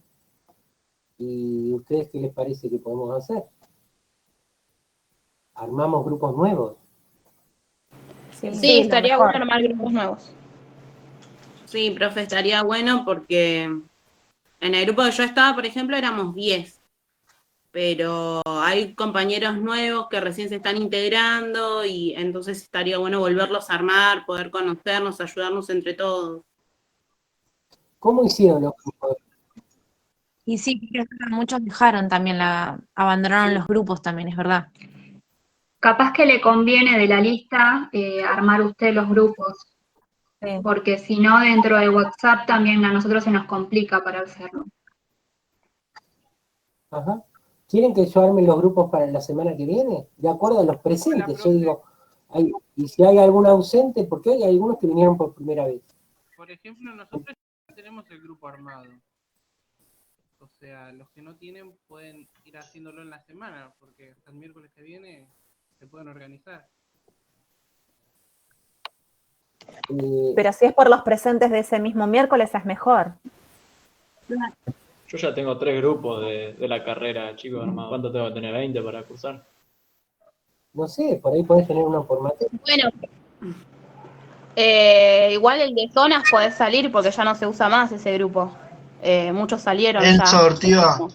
¿Y ustedes qué les parece que podemos hacer? ¿Armamos grupos nuevos? Sí, estaría bueno armar grupos nuevos. Sí, profe, estaría bueno porque en el grupo que yo estaba, por ejemplo, éramos 10. Pero hay compañeros nuevos que recién se están integrando y entonces estaría bueno volverlos a armar, poder conocernos, ayudarnos entre todos. ¿Cómo hicieron los grupos? Y sí, creo que muchos dejaron también, abandonaron los grupos también, es verdad. Capaz que le conviene de la lista armar usted los grupos, Sí. porque si no, dentro de WhatsApp también a nosotros se nos complica para hacerlo. Ajá. ¿Quieren que yo arme los grupos para la semana que viene? De acuerdo a los presentes. Yo digo, y si hay algún ausente, porque hay algunos que vinieron por primera vez. Por ejemplo, nosotros ya tenemos el grupo armado. O sea, los que no tienen pueden ir haciéndolo en la semana, porque hasta el miércoles que viene se pueden organizar. Pero si es por los presentes de ese mismo miércoles, es mejor. Yo ya tengo 3 grupos de la carrera, chicos, armados. ¿Cuánto tengo que tener? ¿20 para cursar? No sé, por ahí podés tener uno por materia. Bueno, igual el de zonas puede salir porque ya no se usa más ese grupo. Muchos salieron El ya. sorteo.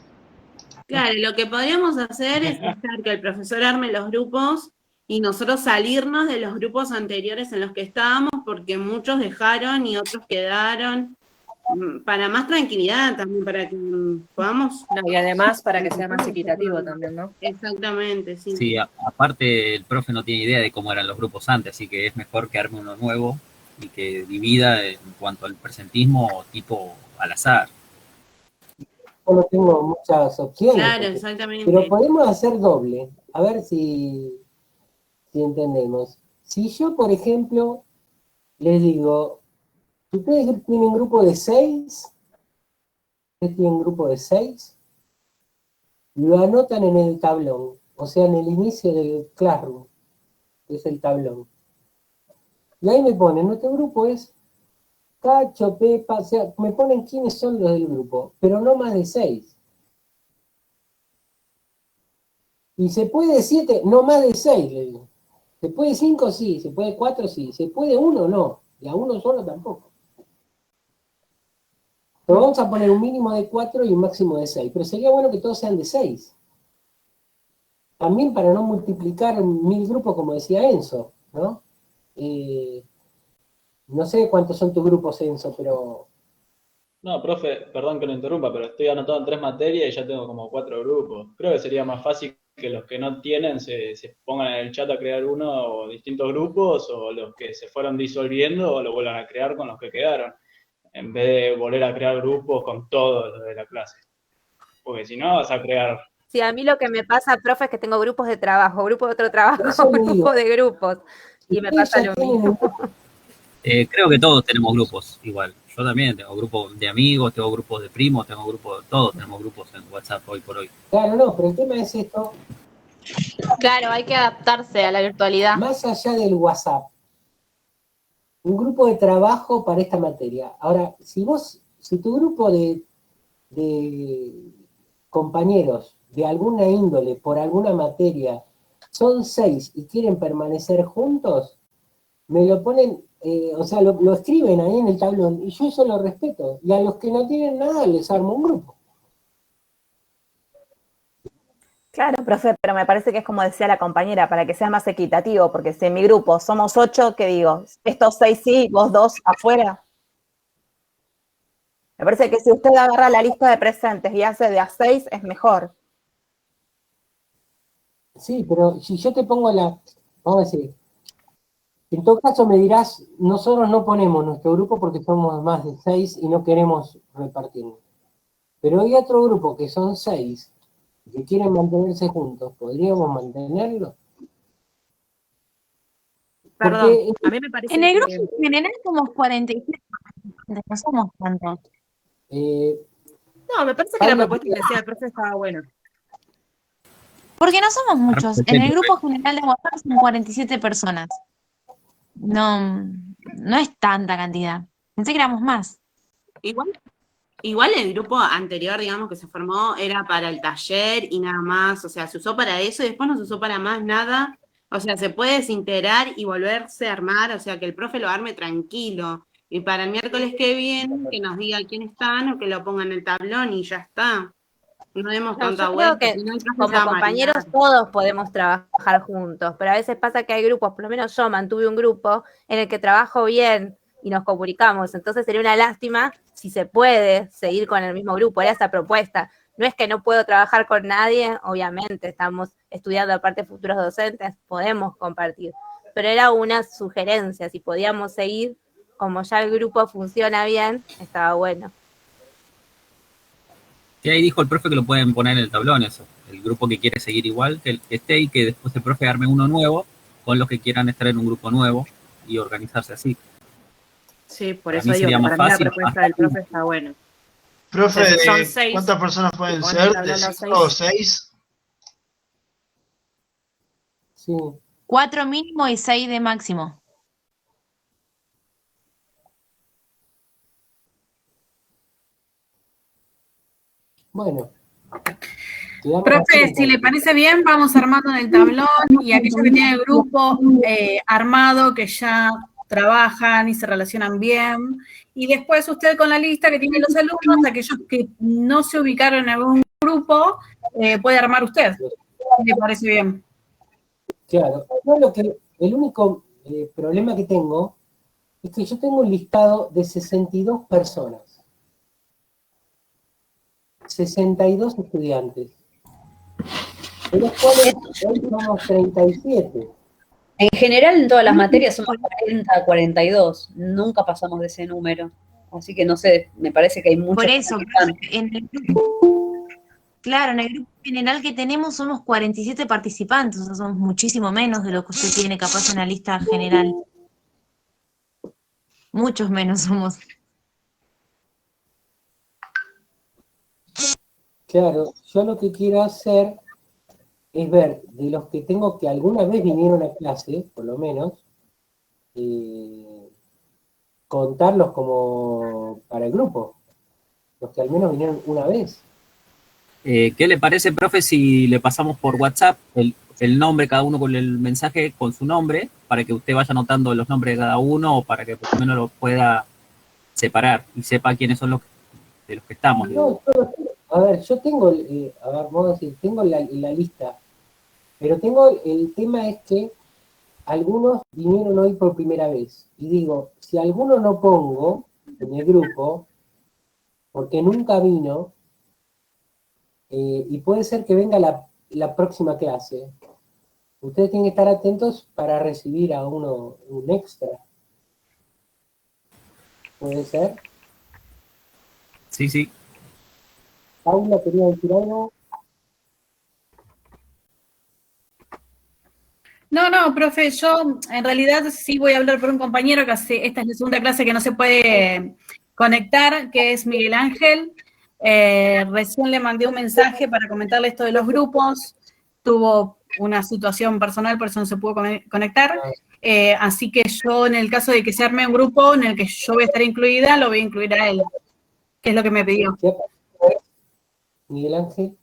Claro, lo que podríamos hacer es dejar que el profesor arme los grupos y nosotros salirnos de los grupos anteriores en los que estábamos porque muchos dejaron y otros quedaron. Para más tranquilidad también, para que podamos... No, y además para que sea más equitativo también, ¿no? Exactamente, sí. Sí, aparte el profe no tiene idea de cómo eran los grupos antes, así que es mejor que arme uno nuevo y que divida en cuanto al presentismo tipo al azar. Yo no tengo muchas opciones. Claro, exactamente. Pero podemos hacer doble. A ver si entendemos. Si yo, por ejemplo, les digo, ustedes tienen grupo de 6, lo anotan en el tablón, o sea, en el inicio del Classroom, que es el tablón. Y ahí me ponen, nuestro grupo es Cacho, Pepa, o sea, me ponen quiénes son los del grupo, pero no más de 6. Y se puede 7, no más de 6, le digo. Se puede 5, sí, se puede 4, sí, se puede 1, no, y a uno solo tampoco. Pero vamos a poner un mínimo de 4 y un máximo de 6, pero sería bueno que todos sean de 6. También para no multiplicar 1000 grupos, como decía Enzo, ¿no? No sé cuántos son tus grupos, Enzo, pero... No, profe, perdón que lo interrumpa, pero estoy anotado en 3 materias y ya tengo como 4 grupos. Creo que sería más fácil que los que no tienen se pongan en el chat a crear uno o distintos grupos, o los que se fueron disolviendo o lo vuelvan a crear con los que quedaron, en vez de volver a crear grupos con todos los de la clase. Porque si no vas a crear... Sí, a mí lo que me pasa, profe, es que tengo grupos de trabajo, grupo de otro trabajo, grupo de grupos, y me pasa lo mismo. Creo que todos tenemos grupos igual. Yo también tengo grupos de amigos, tengo grupos de primos, tengo grupos, todos tenemos grupos en WhatsApp hoy por hoy. Claro, no, pero el tema es esto. Claro, hay que adaptarse a la virtualidad. Más allá del WhatsApp, un grupo de trabajo para esta materia. Ahora, si tu grupo de compañeros de alguna índole, por alguna materia, son 6 y quieren permanecer juntos, me lo ponen, o sea, lo escriben ahí en el tablón, y yo eso lo respeto. Y a los que no tienen nada, les armo un grupo. Claro, profe, pero me parece que es como decía la compañera, para que sea más equitativo, porque si en mi grupo somos 8, ¿qué digo? Estos 6 sí, vos 2 afuera. Me parece que si usted agarra la lista de presentes y hace de a 6, es mejor. Sí, pero si yo te pongo vamos a decir, en todo caso me dirás, nosotros no ponemos nuestro grupo porque somos más de 6 y no queremos repartirnos. Pero hay otro grupo que son 6 que quieren mantenerse juntos, ¿podríamos mantenerlo? Perdón, Porque a mí me parece En el grupo que... en general somos 47, no somos tantos. No, me parece que la Paula, propuesta que decía el profe estaba buena. Porque no somos muchos. En el grupo general de WhatsApp son 47 personas. No, no es tanta cantidad. Pensé que éramos más. Igual el grupo anterior, digamos, que se formó, era para el taller y nada más, o sea, se usó para eso y después no se usó para más nada. O sea, se puede desintegrar y volverse a armar, o sea, que el profe lo arme tranquilo. Y para el miércoles que viene, que nos diga quién están o que lo pongan en el tablón y ya está. No demos No, tanta yo creo vuelta, que si no el profe se como va a compañeros marear. todos podemos trabajar juntos, pero a veces pasa que hay grupos, por lo menos yo mantuve un grupo en el que trabajo bien y nos comunicamos, entonces sería una lástima si se puede seguir con el mismo grupo, era esa propuesta. No es que no puedo trabajar con nadie, obviamente, estamos estudiando aparte futuros docentes, podemos compartir, pero era una sugerencia, si podíamos seguir, como ya el grupo funciona bien, estaba bueno. Y ahí dijo el profe que lo pueden poner en el tablón eso. El grupo que quiere seguir igual, que esté y que después el profe arme uno nuevo con los que quieran estar en un grupo nuevo y organizarse así. Sí, por Para eso mí digo sería que más para mí la fácil. propuesta del profe está buena. Profe, Entonces, si son 6, ¿cuántas personas pueden ponen ser? el ¿De tablón los 5 o 6? Sí. 4 mínimo y 6 de máximo. Bueno. Profe, si le parece bien, vamos armando en el tablón y aquellos que tienen el grupo armado, que ya trabajan y se relacionan bien, y después usted con la lista que tiene los alumnos, aquellos que no se ubicaron en algún grupo, puede armar usted. ¿Le parece bien? Claro, el único problema que tengo es que yo tengo un listado de 62 personas, 62 estudiantes, de los cuales hoy somos 37. En general, en todas las materias somos 40, 42. Nunca pasamos de ese número. Así que no sé, me parece que hay muchos. Por eso, claro, en el grupo general que tenemos somos 47 participantes, o sea, somos muchísimo menos de lo que usted tiene capaz en la lista general. Muchos menos somos. Claro, yo lo que quiero hacer es ver de los que tengo que alguna vez vinieron a clase, por lo menos, contarlos como para el grupo, los que al menos vinieron una vez. ¿Qué le parece, profe, si le pasamos por WhatsApp el nombre, cada uno con el mensaje con su nombre, para que usted vaya anotando los nombres de cada uno, o para que por lo menos lo pueda separar y sepa quiénes son de los que estamos? No, a ver, yo tengo, vamos a decir, tengo la lista, pero el tema es que algunos vinieron hoy por primera vez, y digo, si alguno no pongo en el grupo, porque nunca vino, y puede ser que venga la próxima clase, ustedes tienen que estar atentos para recibir a uno un extra. ¿Puede ser? Sí, sí. Paula, ¿quería decir algo? No, profe, yo en realidad sí voy a hablar por un compañero que esta es la segunda clase que no se puede conectar, que es Miguel Ángel. Recién le mandé un mensaje para comentarle esto de los grupos, tuvo una situación personal, por eso no se pudo conectar. Así que yo, en el caso de que se arme un grupo en el que yo voy a estar incluida, lo voy a incluir a él, que es lo que me pidió. Miguel Ángel.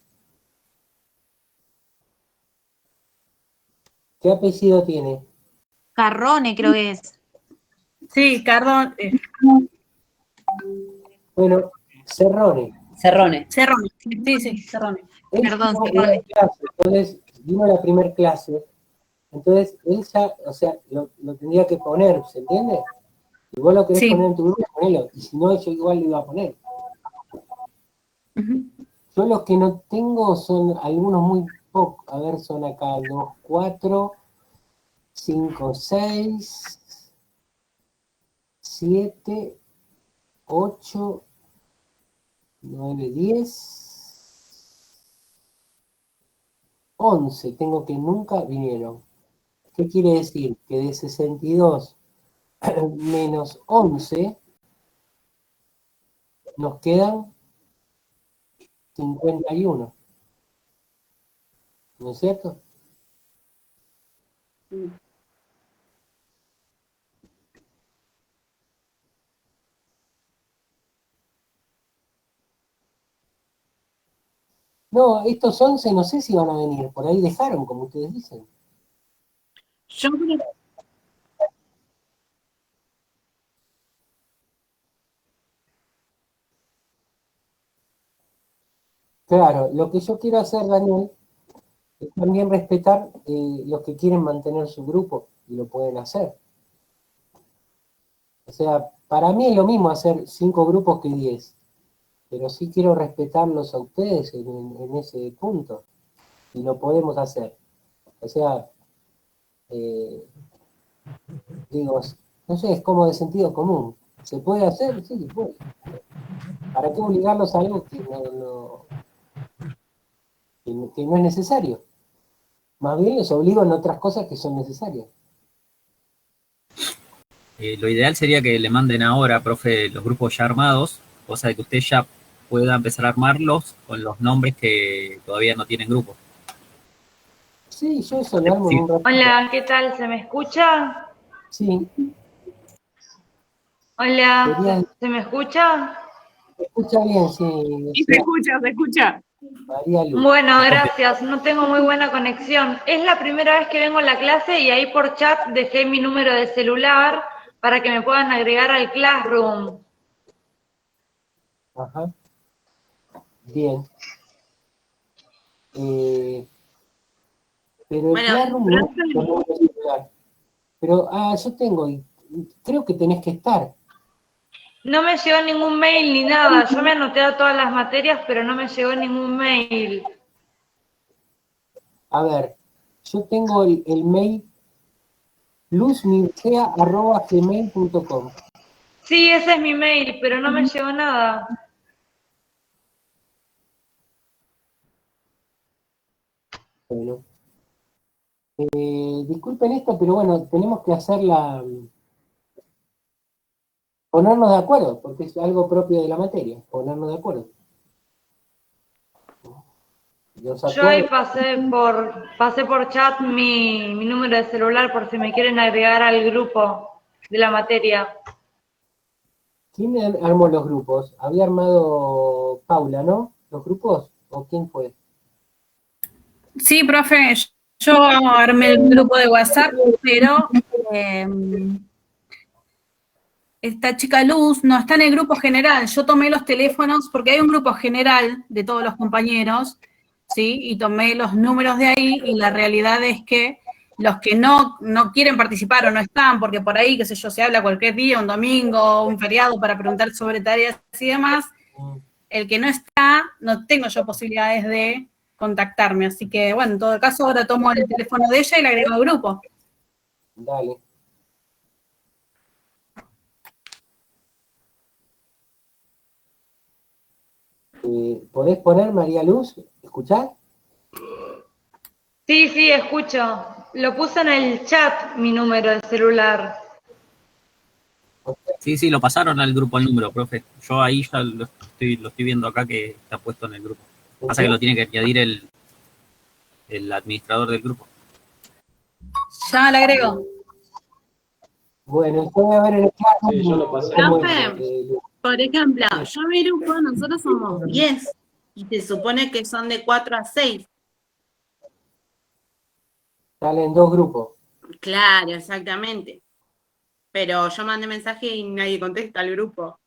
¿Qué apellido tiene? Carrone creo que es. Sí, Cardón. Bueno, Cerrone. Cerrone. Cerrone, sí, Cerrone. Perdón, Cerrone. Entonces, vino a la primera clase, entonces él ya, o sea, lo tendría que poner, ¿se entiende? Si vos lo querés poner en tu grupo, ponelo, y si no, yo igual lo iba a poner. Yo los que no tengo son algunos muy pocos, a ver, son acá 2, 4, 5, 6, 7, 8, 9, 10, 11, tengo que nunca vinieron. ¿Qué quiere decir? Que de 62 menos 11 nos quedan 51. ¿No es cierto? No, estos 11 no sé si van a venir, por ahí dejaron, como ustedes dicen. Yo Claro, lo que yo quiero hacer, Daniel, es también respetar los que quieren mantener su grupo, y lo pueden hacer. O sea, para mí es lo mismo hacer 5 grupos que 10, pero sí quiero respetarlos a ustedes en ese punto, y lo podemos hacer. O sea, digo, no sé, es como de sentido común. ¿Se puede hacer? Sí, se puede. ¿Para qué obligarlos a algo que no es necesario? Más bien los obligo en otras cosas que son necesarias. Lo ideal sería que le manden ahora, profe, los grupos ya armados, cosa de que usted ya pueda empezar a armarlos con los nombres que todavía no tienen grupo. Sí, yo eso lo armo en un ratito. Hola, ¿qué tal? ¿Se me escucha? Sí. Hola, ¿se me escucha? Se escucha bien, sí. Y se escucha. María Luz. Bueno, gracias. No tengo muy buena conexión. Es la primera vez que vengo a la clase y ahí por chat dejé mi número de celular para que me puedan agregar al Classroom. Ajá. Bien. Pero el Bueno, Classroom no es con número de celular. Pero, yo tengo, y creo que tenés que estar. No me llegó ningún mail ni nada. Yo me anoté a todas las materias, pero no me llegó ningún mail. A ver, yo tengo el mail luzmircea@gmail.com. Sí, ese es mi mail, pero no me llegó nada. Bueno. Disculpen esto, pero bueno, tenemos que ponernos de acuerdo, porque es algo propio de la materia, ponernos de acuerdo. Yo ahí pasé por chat mi número de celular por si me quieren agregar al grupo de la materia. ¿Quién armó los grupos? Había armado Paula, ¿no? ¿Los grupos? ¿O quién fue? Sí, profe, yo armé el grupo de WhatsApp, pero esta chica Luz no está en el grupo general. Yo tomé los teléfonos porque hay un grupo general de todos los compañeros, ¿sí? Y tomé los números de ahí y la realidad es que los que no quieren participar o no están, porque por ahí, qué sé yo, se habla cualquier día, un domingo, un feriado para preguntar sobre tareas y demás, el que no está, no tengo yo posibilidades de contactarme. Así que, bueno, en todo caso, ahora tomo el teléfono de ella y la agrego al grupo. Dale. ¿Podés poner María Luz? ¿Escuchás? Sí, escucho. Lo puse en el chat mi número de celular. Sí, lo pasaron al grupo el número, profe. Yo ahí ya lo estoy viendo acá que está puesto en el grupo. Pasa que lo tiene que añadir el administrador del grupo. Ya la agrego. Bueno, yo voy a ver en el chat. Sí, yo lo pasé. cómo es, Profe, por ejemplo, yo mi grupo, nosotros somos 10 y se supone que son de 4 a 6. salen 2 grupos. Claro, exactamente. Pero yo mandé mensaje y nadie contesta al grupo.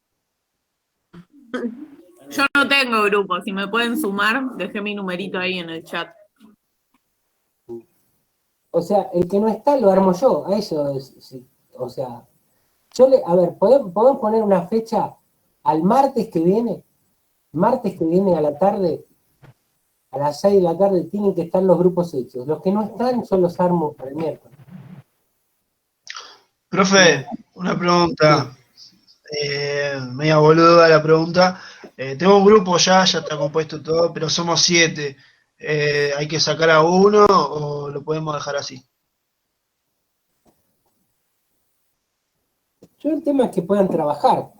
Yo no tengo grupo, si me pueden sumar, dejé mi numerito ahí en el chat. O sea, el que no está lo armo yo, a eso es, sí. O sea, a ver, ¿podemos poner una fecha al martes que viene? Martes que viene a la tarde, a las 6 de la tarde, tienen que estar los grupos hechos. Los que no están, yo los armo para el miércoles. Profe, una pregunta. Media boluda la pregunta. Tengo un grupo ya está compuesto todo, pero somos 7. ¿Hay que sacar a uno o lo podemos dejar así? Yo el tema es que puedan trabajar.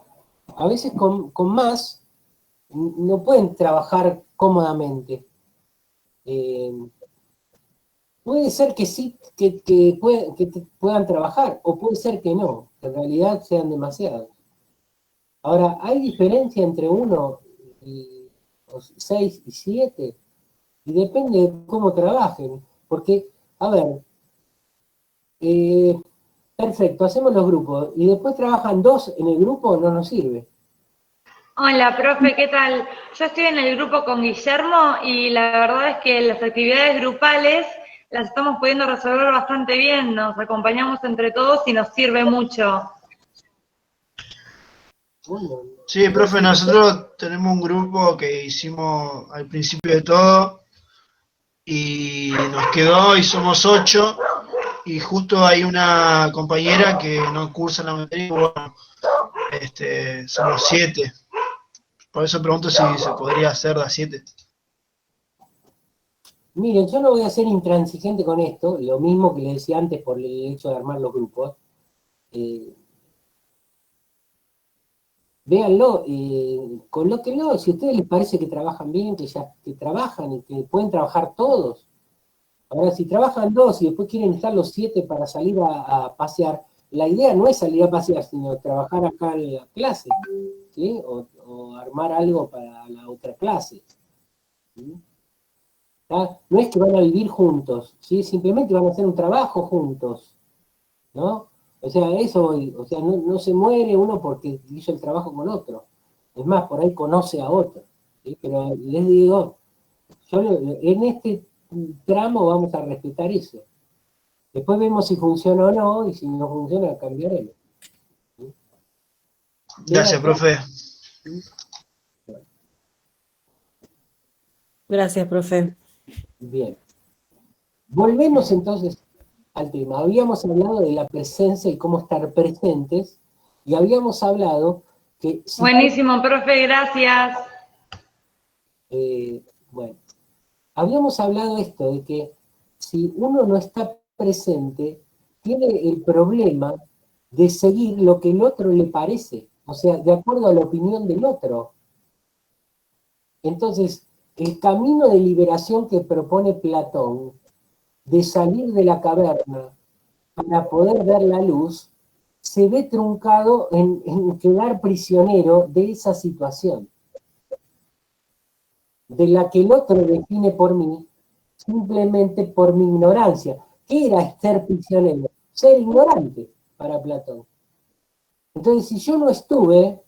A veces con más no pueden trabajar cómodamente. Puede ser que sí, que puedan trabajar, o puede ser que no, que en realidad sean demasiados. Ahora, ¿hay diferencia entre 1 y 6 y 7? Y depende de cómo trabajen. Porque, a ver, perfecto, hacemos los grupos, y después trabajan 2 en el grupo, no nos sirve. Hola, profe, ¿qué tal? Yo estoy en el grupo con Guillermo y la verdad es que las actividades grupales las estamos pudiendo resolver bastante bien, nos acompañamos entre todos y nos sirve mucho. Sí, profe, nosotros tenemos un grupo que hicimos al principio de todo y nos quedó y somos 8 y justo hay una compañera que no cursa la materia y bueno, somos 7. Por eso pregunto si se podría hacer de a 7. Miren, yo no voy a ser intransigente con esto, lo mismo que le decía antes por el hecho de armar los grupos. Véanlo, colóquenlo, si a ustedes les parece que trabajan bien, que trabajan y que pueden trabajar todos. Ahora, si trabajan 2 y después quieren estar los 7 para salir a pasear, la idea no es salir a pasear, sino trabajar acá en la clase, ¿sí? O armar algo para la otra clase. ¿Sí? No es que van a vivir juntos, ¿sí? Simplemente van a hacer un trabajo juntos, ¿no? O sea, o sea, no se muere uno porque hizo el trabajo con otro. Es más, por ahí conoce a otro. ¿Sí? Pero les digo, en este tramo vamos a respetar eso. Después vemos si funciona o no, y si no funciona, cambiaremos. ¿Sí? Gracias, profe. Gracias, profe. Bien. Volvemos entonces al tema. Habíamos hablado de la presencia y cómo estar presentes, y habíamos hablado que... Buenísimo, profe, gracias. Bueno, habíamos hablado esto, de que si uno no está presente, tiene el problema de seguir lo que el otro le parece, o sea, de acuerdo a la opinión del otro. Entonces, el camino de liberación que propone Platón, de salir de la caverna para poder ver la luz, se ve truncado en quedar prisionero de esa situación, de la que el otro define por mí, simplemente por mi ignorancia. ¿Qué era ser prisionero? Ser ignorante para Platón. Entonces, si yo no estuve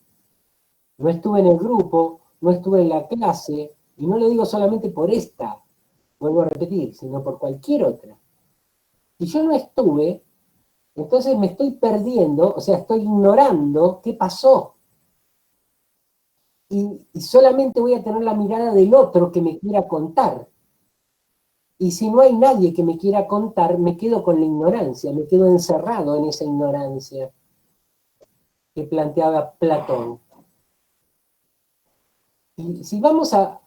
en el grupo, no estuve en la clase, y no lo digo solamente por esta, vuelvo a repetir, sino por cualquier otra. Si yo no estuve, entonces me estoy perdiendo, o sea, estoy ignorando qué pasó. Y solamente voy a tener la mirada del otro que me quiera contar. Y si no hay nadie que me quiera contar, me quedo con la ignorancia, me quedo encerrado en esa ignorancia que planteaba Platón. Y si vamos a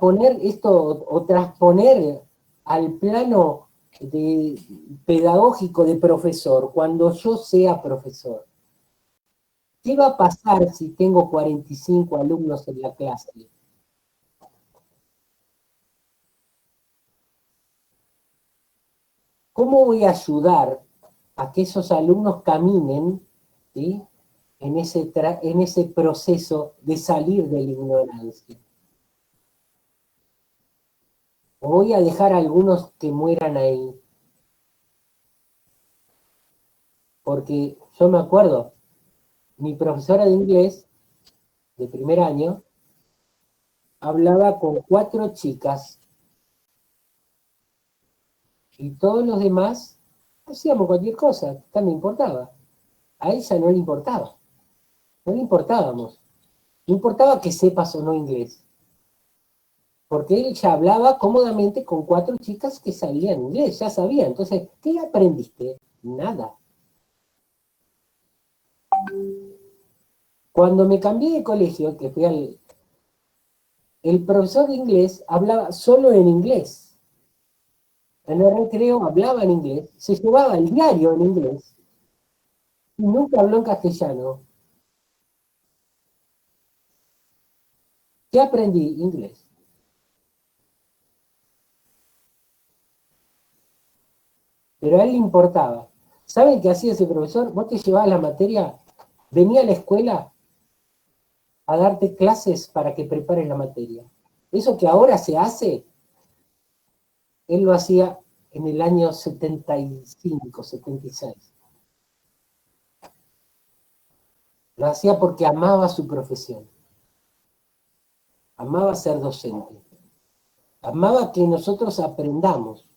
poner esto o transponer al plano pedagógico de profesor, cuando yo sea profesor, ¿qué va a pasar si tengo 45 alumnos en la clase? ¿Cómo voy a ayudar a que esos alumnos caminen, ¿sí?, en ese proceso de salir de la ignorancia. O voy a dejar a algunos que mueran ahí. Porque yo me acuerdo, mi profesora de inglés, de primer año, hablaba con 4 chicas y todos los demás hacíamos cualquier cosa, no me importaba. A ella no le importaba, no le importábamos. No importaba que sepas o no inglés, porque ella hablaba cómodamente con 4 chicas que sabían inglés, ya sabían. Entonces, ¿qué aprendiste? Nada. Cuando me cambié de colegio, que fui el profesor de inglés hablaba solo en inglés. En el recreo hablaba en inglés, se llevaba el diario en inglés y nunca habló en castellano. ¿Qué aprendí? Inglés. Pero a él le importaba. ¿Saben qué hacía ese profesor? Vos te llevabas la materia, venía a la escuela a darte clases para que prepares la materia. Eso que ahora se hace, él lo hacía en el año 75, 76. Lo hacía porque amaba su profesión. Amaba ser docente. Amaba que nosotros aprendamos.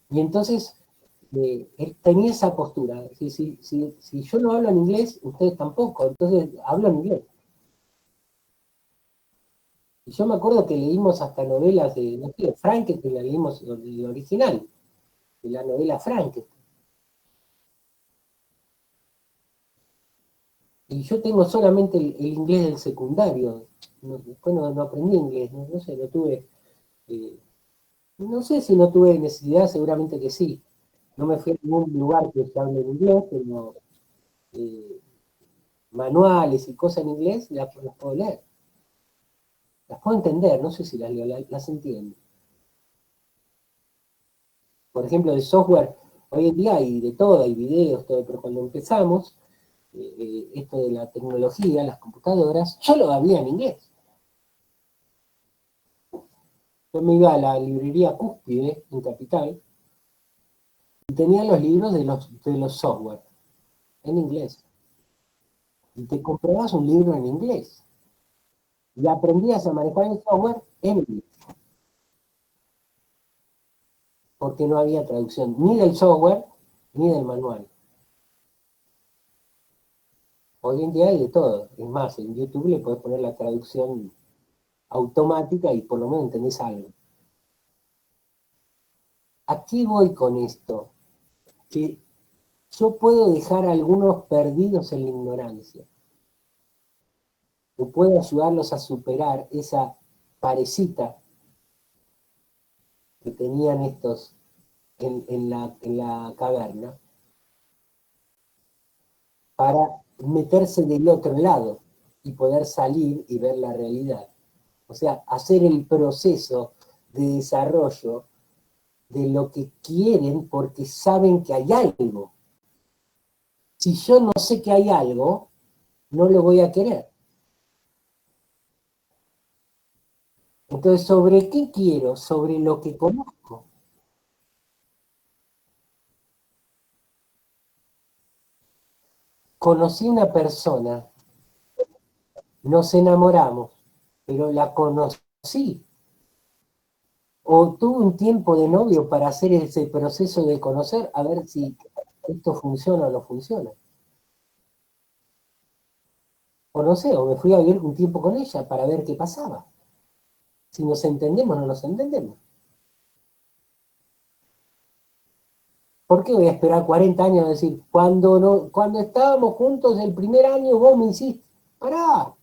Y entonces él tenía esa postura. Si yo no hablo en inglés, ustedes tampoco. Entonces hablo en inglés. Y yo me acuerdo que leímos hasta novelas de, no sé, Frankenstein, la leímos el original, de la novela Frankenstein. Y yo tengo solamente el inglés del secundario. Después no aprendí inglés, no sé, no tuve... no sé si no tuve necesidad, seguramente que sí. No me fui a ningún lugar que se hable en inglés, pero manuales y cosas en inglés las puedo leer. Las puedo entender, no sé si las leo, las entiendo. Por ejemplo, de software, hoy en día hay de todo, hay videos, todo, pero cuando empezamos, esto de la tecnología, las computadoras, yo lo había en inglés. Yo me iba a la librería Cúspide, en Capital, y tenía los libros de los software, en inglés. Y te comprabas un libro en inglés. Y aprendías a manejar el software en inglés. Porque no había traducción ni del software ni del manual. Hoy en día hay de todo. Es más, en YouTube le puedes poner la traducción automática y por lo menos entendés algo. ¿A qué voy con esto? Que yo puedo dejar a algunos perdidos en la ignorancia. O puedo ayudarlos a superar esa parecita que tenían estos en la caverna, para meterse del otro lado y poder salir y ver la realidad. O sea, hacer el proceso de desarrollo de lo que quieren porque saben que hay algo. Si yo no sé que hay algo, no lo voy a querer. Entonces, ¿sobre qué quiero? Sobre lo que conozco. Conocí una persona, nos enamoramos, pero la conocí. O tuve un tiempo de novio para hacer ese proceso de conocer, a ver si esto funciona o no funciona. O no sé, o me fui a vivir un tiempo con ella para ver qué pasaba. Si nos entendemos o no nos entendemos. ¿Por qué voy a esperar 40 años a decir, cuando estábamos juntos el primer año vos me hiciste? Pará,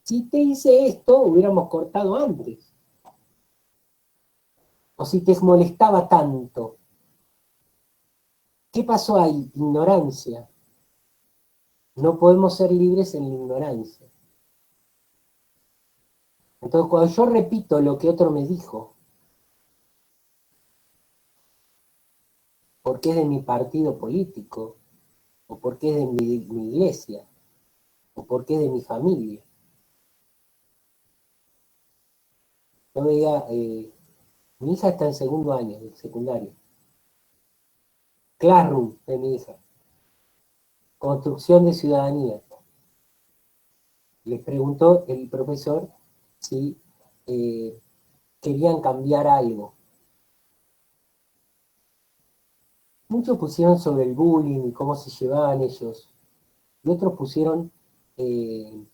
si te hice esto, hubiéramos cortado antes. O si te molestaba tanto. ¿Qué pasó ahí? Ignorancia. No podemos ser libres en la ignorancia. Entonces, cuando yo repito lo que otro me dijo, porque es de mi partido político, o porque es de mi iglesia, o porque es de mi familia. Yo veía, mi hija está en segundo año de secundario. Classroom de mi hija. Construcción de ciudadanía. Les preguntó el profesor si querían cambiar algo. Muchos pusieron sobre el bullying y cómo se llevaban ellos. Y otros pusieron en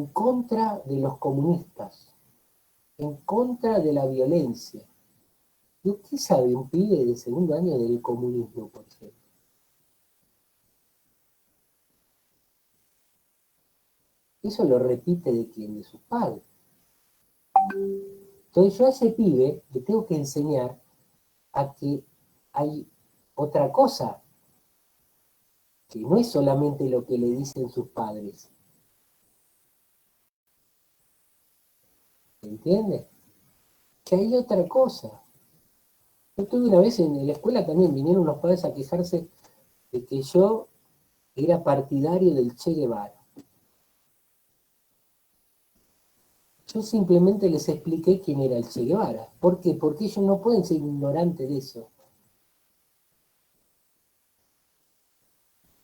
contra de los comunistas, en contra de la violencia. ¿Y usted sabe un pibe de segundo año del comunismo, por ejemplo? Eso lo repite de quién, de sus padres. Entonces yo a ese pibe le tengo que enseñar a que hay otra cosa, que no es solamente lo que le dicen sus padres. ¿Entiende? Que hay otra cosa. Yo tuve una vez en la escuela también, vinieron unos padres a quejarse de que yo era partidario del Che Guevara. Yo simplemente les expliqué quién era el Che Guevara. ¿Por qué? Porque ellos no pueden ser ignorantes de eso.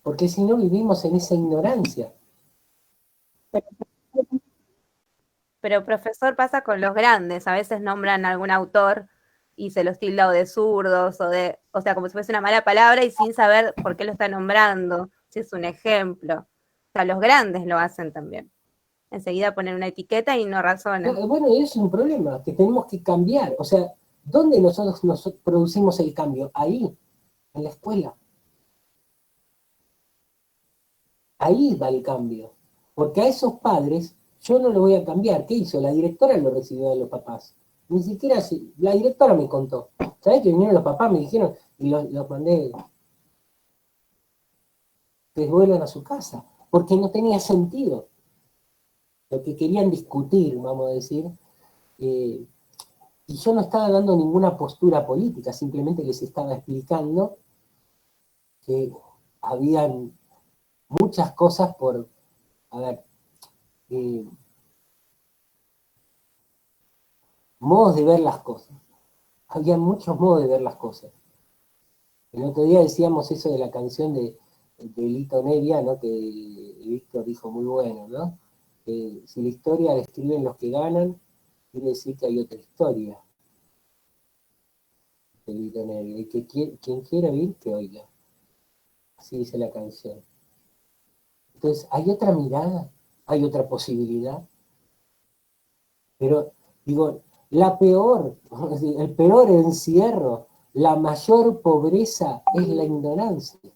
Porque si no vivimos en esa ignorancia. Pero profesor, pasa con los grandes, a veces nombran a algún autor y se los tilda o de zurdos, o sea, como si fuese una mala palabra y sin saber por qué lo está nombrando, si es un ejemplo. O sea, los grandes lo hacen también. Enseguida ponen una etiqueta y no razonan. Bueno, eso es un problema, que tenemos que cambiar. O sea, ¿dónde nosotros producimos el cambio? Ahí, en la escuela. Ahí va el cambio. Porque a esos padres yo no lo voy a cambiar. ¿Qué hizo? La directora lo recibió de los papás. Ni siquiera la directora me contó. ¿Sabés que vinieron los papás? Me dijeron y los mandé que vuelvan a su casa. Porque no tenía sentido. Lo que querían discutir, vamos a decir. Y yo no estaba dando ninguna postura política. Simplemente les estaba explicando que habían muchas cosas por, a ver, modos de ver las cosas. Había muchos modos de ver las cosas. El otro día decíamos eso de la canción de Lito Nevia, ¿no? Que Víctor dijo muy bueno, ¿no? Si la historia la escriben los que ganan, quiere decir que hay otra historia de Lito Nevia. Y que quien quiera oír, que oiga. Así dice la canción. Entonces, hay otra mirada, hay otra posibilidad. Pero, digo, el peor encierro, la mayor pobreza es la ignorancia.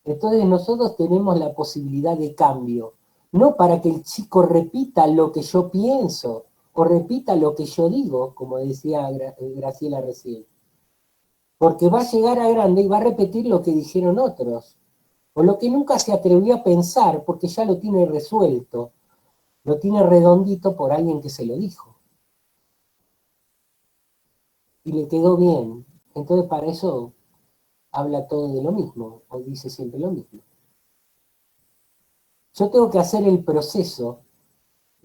Entonces nosotros tenemos la posibilidad de cambio, no para que el chico repita lo que yo pienso, o repita lo que yo digo, como decía Graciela recién. Porque va a llegar a grande y va a repetir lo que dijeron otros. O lo que nunca se atrevió a pensar porque ya lo tiene resuelto, lo tiene redondito por alguien que se lo dijo. Y le quedó bien. Entonces para eso habla todo de lo mismo, o dice siempre lo mismo. Yo tengo que hacer el proceso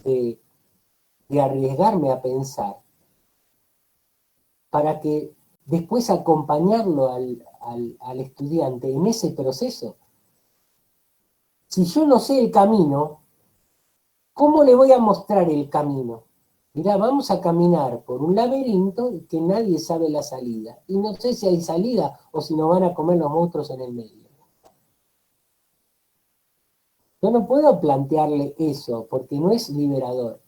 de arriesgarme a pensar para que después acompañarlo al estudiante en ese proceso. Si yo no sé el camino, ¿cómo le voy a mostrar el camino? Mirá, vamos a caminar por un laberinto que nadie sabe la salida. Y no sé si hay salida o si nos van a comer los monstruos en el medio. Yo no puedo plantearle eso porque no es liberador.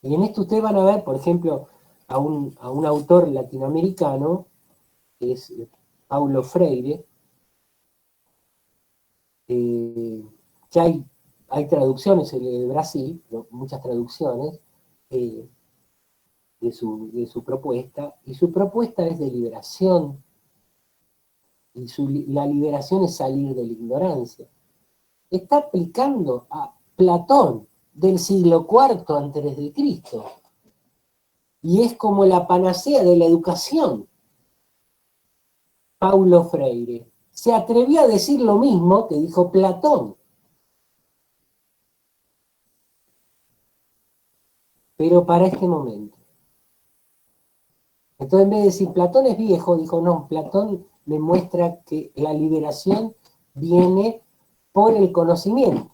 Y en esto ustedes van a ver, por ejemplo, a un autor latinoamericano, que es Paulo Freire, que hay traducciones de Brasil, muchas traducciones de su propuesta, y su propuesta es de liberación, y la liberación es salir de la ignorancia. Está aplicando a Platón del siglo IV a.C. y es como la panacea de la educación. Paulo Freire se atrevió a decir lo mismo que dijo Platón. Pero para este momento. Entonces, en vez de decir Platón es viejo, dijo, no, Platón me muestra que la liberación viene por el conocimiento.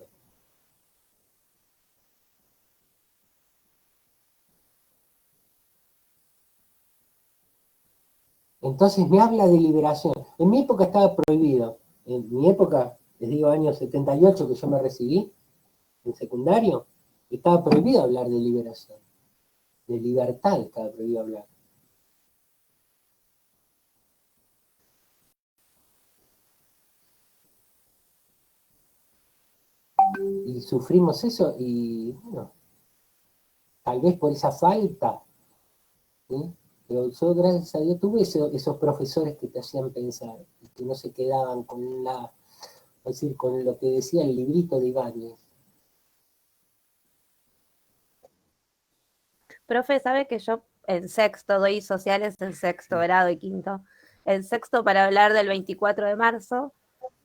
Entonces me habla de liberación. En mi época estaba prohibido. En mi época, les digo año 78 que yo me recibí en secundario, estaba prohibido hablar de liberación. De libertad estaba prohibido hablar. Y sufrimos eso y, bueno, tal vez por esa falta, ¿sí? Pero yo, gracias a Dios, tuve esos profesores que te hacían pensar y que no se quedaban con es decir, con lo que decía el librito de Ibáñez. Profe, sabe que yo en sexto doy sociales en sexto grado y quinto. En sexto, para hablar del 24 de marzo,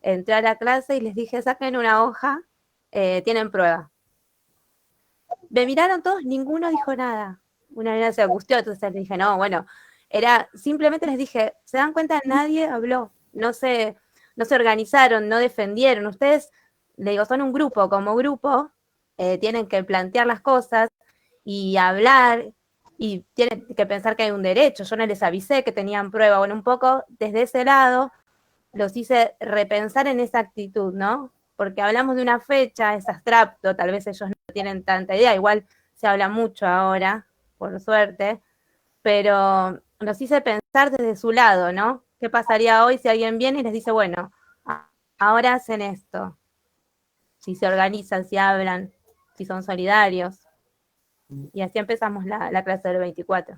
entré a la clase y les dije, saquen una hoja, tienen prueba. Me miraron todos, ninguno dijo nada. Una nena se angustió, entonces les dije, no, bueno, simplemente les dije, ¿se dan cuenta? Nadie habló, no se organizaron, no defendieron. Ustedes, le digo, son un grupo, como grupo, tienen que plantear las cosas y hablar, y tienen que pensar que hay un derecho. Yo no les avisé que tenían prueba. Bueno, un poco desde ese lado los hice repensar en esa actitud, ¿no? Porque hablamos de una fecha, es abstracto, tal vez ellos no tienen tanta idea, igual se habla mucho ahora, por suerte, pero los hice pensar desde su lado, ¿no? ¿Qué pasaría hoy si alguien viene y les dice, bueno, ahora hacen esto? Si se organizan, si hablan, si son solidarios. Y así empezamos la clase del 24.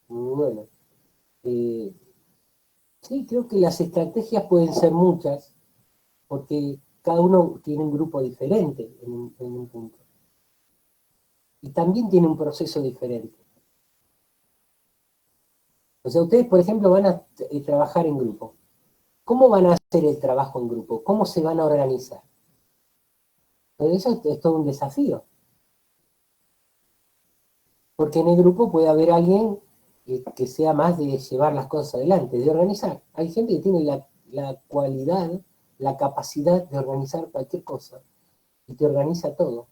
Bueno, sí, creo que las estrategias pueden ser muchas, porque cada uno tiene un grupo diferente en un punto. Y también tiene un proceso diferente. O sea, ustedes, por ejemplo, van a trabajar en grupo. ¿Cómo van a hacer el trabajo en grupo? ¿Cómo se van a organizar? Entonces, eso es todo un desafío. Porque en el grupo puede haber alguien que sea más de llevar las cosas adelante, de organizar. Hay gente que tiene la cualidad, la capacidad de organizar cualquier cosa y te organiza todo.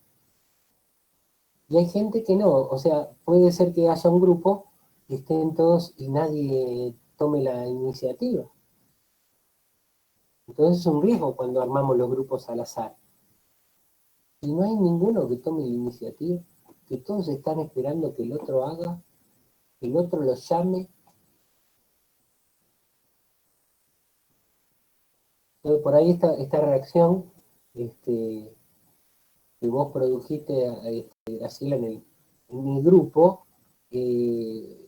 Y hay gente que no, o sea, puede ser que haya un grupo que estén todos y nadie tome la iniciativa. Entonces es un riesgo cuando armamos los grupos al azar. Y no hay ninguno que tome la iniciativa, que todos están esperando que el otro haga, que el otro los llame. Entonces por ahí esta reacción que vos produjiste, Graciela, en mi grupo, es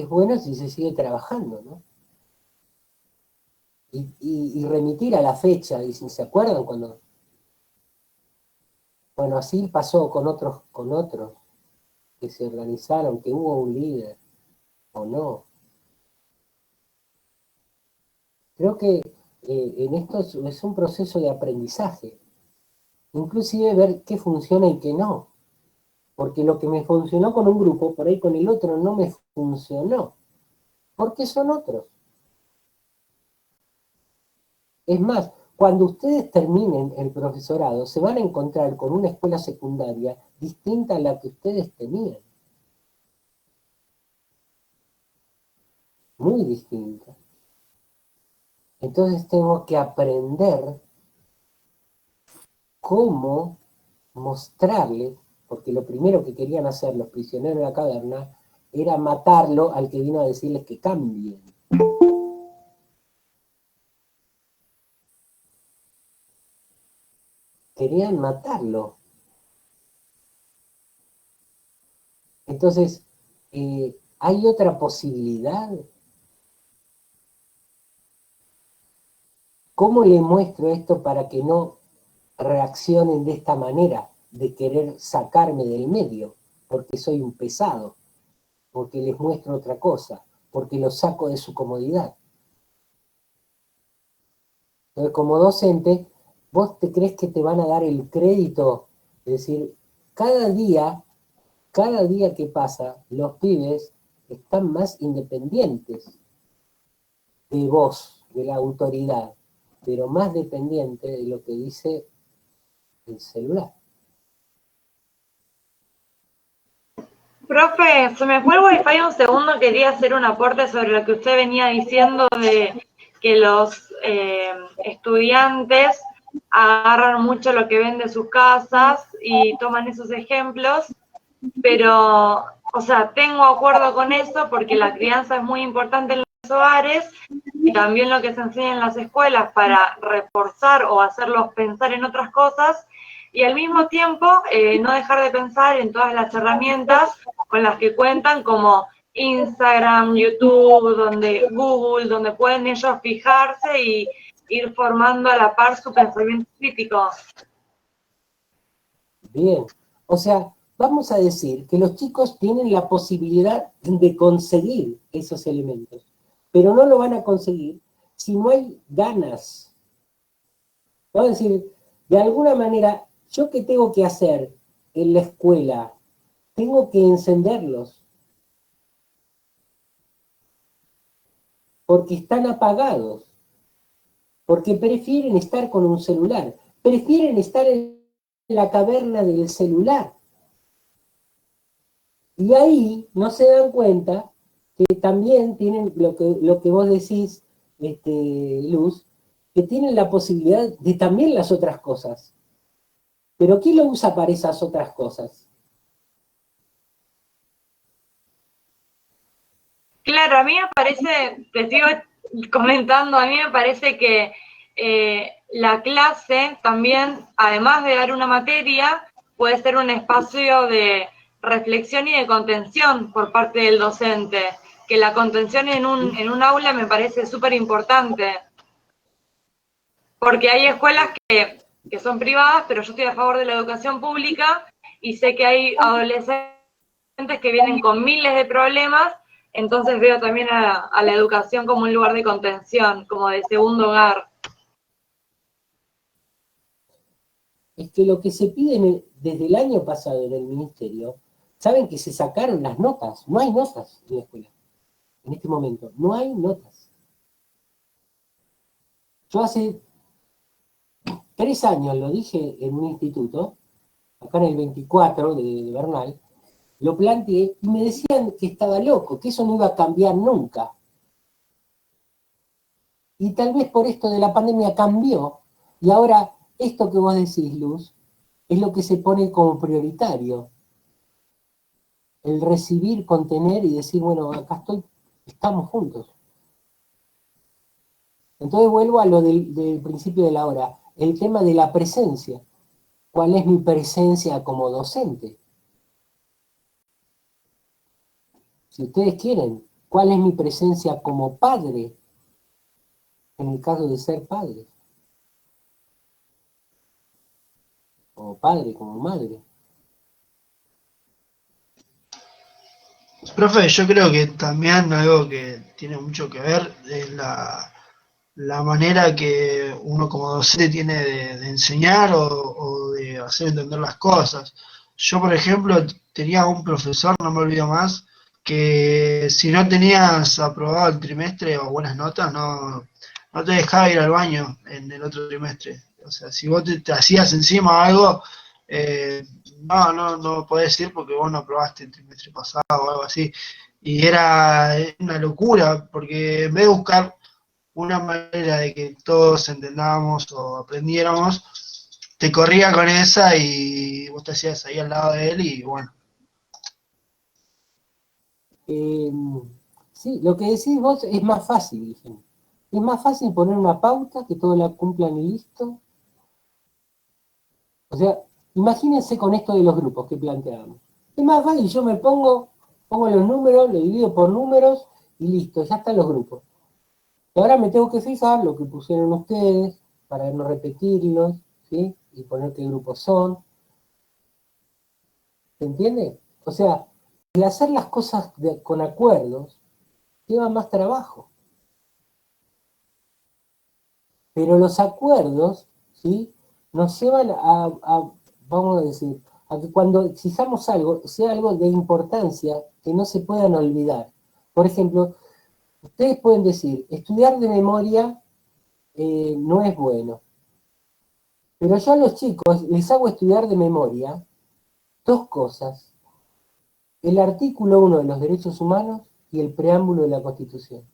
buena si se sigue trabajando, ¿no? Y remitir a la fecha, y si se acuerdan cuando... Bueno, así pasó con otros que se organizaron, que hubo un líder, o no. Creo que en esto es un proceso de aprendizaje. Inclusive ver qué funciona y qué no. Porque lo que me funcionó con un grupo, por ahí con el otro no me funcionó. Porque son otros. Es más, cuando ustedes terminen el profesorado, se van a encontrar con una escuela secundaria distinta a la que ustedes tenían. Muy distinta. Entonces tengo que aprender cómo mostrarle, porque lo primero que querían hacer los prisioneros de la caverna era matarlo al que vino a decirles que cambien. Querían matarlo. Entonces, ¿hay otra posibilidad? ¿Cómo le muestro esto para que no reaccionen de esta manera, de querer sacarme del medio? porque soy un pesado, porque les muestro otra cosa, porque los saco de su comodidad. Entonces, como docente, ¿vos te crees que te van a dar el crédito? Es decir, cada día que pasa, los pibes están más independientes de vos, de la autoridad, pero más dependientes de lo que dice el celular. Profe, se me fue el wifi un segundo, quería hacer un aporte sobre lo que usted venía diciendo de que los estudiantes agarran mucho lo que ven de sus casas y toman esos ejemplos, pero, o sea, tengo acuerdo con eso porque la crianza es muy importante en los hogares y también lo que se enseña en las escuelas para reforzar o hacerlos pensar en otras cosas y al mismo tiempo no dejar de pensar en todas las herramientas con las que cuentan como Instagram, YouTube, Google, donde pueden ellos fijarse y ir formando a la par su pensamiento crítico. Bien, o sea, vamos a decir que los chicos tienen la posibilidad de conseguir esos elementos, pero no lo van a conseguir si no hay ganas. Vamos a decir, de alguna manera, ¿yo qué tengo que hacer en la escuela? Tengo que encenderlos, porque están apagados, porque prefieren estar con un celular, prefieren estar en la caverna del celular. Y ahí no se dan cuenta que también tienen lo que vos decís, Luz, que tienen la posibilidad de también las otras cosas. Pero ¿quién lo usa para esas otras cosas? Claro, a mí me parece, te sigo comentando, a mí me parece que la clase también, además de dar una materia, puede ser un espacio de reflexión y de contención por parte del docente, que la contención en un aula me parece súper importante, porque hay escuelas que son privadas, pero yo estoy a favor de la educación pública y sé que hay adolescentes que vienen con miles de problemas. Entonces veo también a la educación como un lugar de contención, como de segundo hogar. Es que lo que se pide desde el año pasado en el ministerio, saben que se sacaron las notas, no hay notas en la escuela, en este momento, no hay notas. Yo hace 3 años lo dije en un instituto, acá en el 24 de Bernal, lo planteé y me decían que estaba loco, que eso no iba a cambiar nunca. Y tal vez por esto de la pandemia cambió. Y ahora, esto que vos decís, Luz, es lo que se pone como prioritario. El recibir, contener y decir, bueno, acá estoy, estamos juntos. Entonces vuelvo a lo del principio de la hora, el tema de la presencia. ¿Cuál es mi presencia como docente? Si ustedes quieren, ¿cuál es mi presencia como padre? En el caso de ser padre. Como padre, como madre. Profe, yo creo que también algo que tiene mucho que ver es la manera que uno como docente tiene de enseñar o de hacer entender las cosas. Yo, por ejemplo, tenía un profesor, no me olvido más, que si no tenías aprobado el trimestre o buenas notas, no te dejaba ir al baño en el otro trimestre. O sea, si vos te hacías encima algo, no podés ir porque vos no aprobaste el trimestre pasado o algo así. Y era una locura, porque en vez de buscar una manera de que todos entendamos o aprendiéramos, te corría con esa y vos te hacías ahí al lado de él y bueno. Sí, lo que decís vos es más fácil, dije. Es más fácil poner una pauta, que todos la cumplan y listo. O sea, imagínense con esto de los grupos que planteábamos. Es más fácil, yo me pongo los números, lo divido por números y listo, ya están los grupos. Y ahora me tengo que fijar lo que pusieron ustedes para no repetirlos, ¿sí? Y poner qué grupos son. ¿Se entiende? O sea, el hacer las cosas con acuerdos lleva más trabajo. Pero los acuerdos, ¿sí?, nos llevan vamos a decir, a que cuando exijamos algo, sea algo de importancia que no se puedan olvidar. Por ejemplo, ustedes pueden decir, estudiar de memoria no es bueno. Pero yo a los chicos les hago estudiar de memoria dos cosas: el artículo 1 de los derechos humanos y el preámbulo de la Constitución.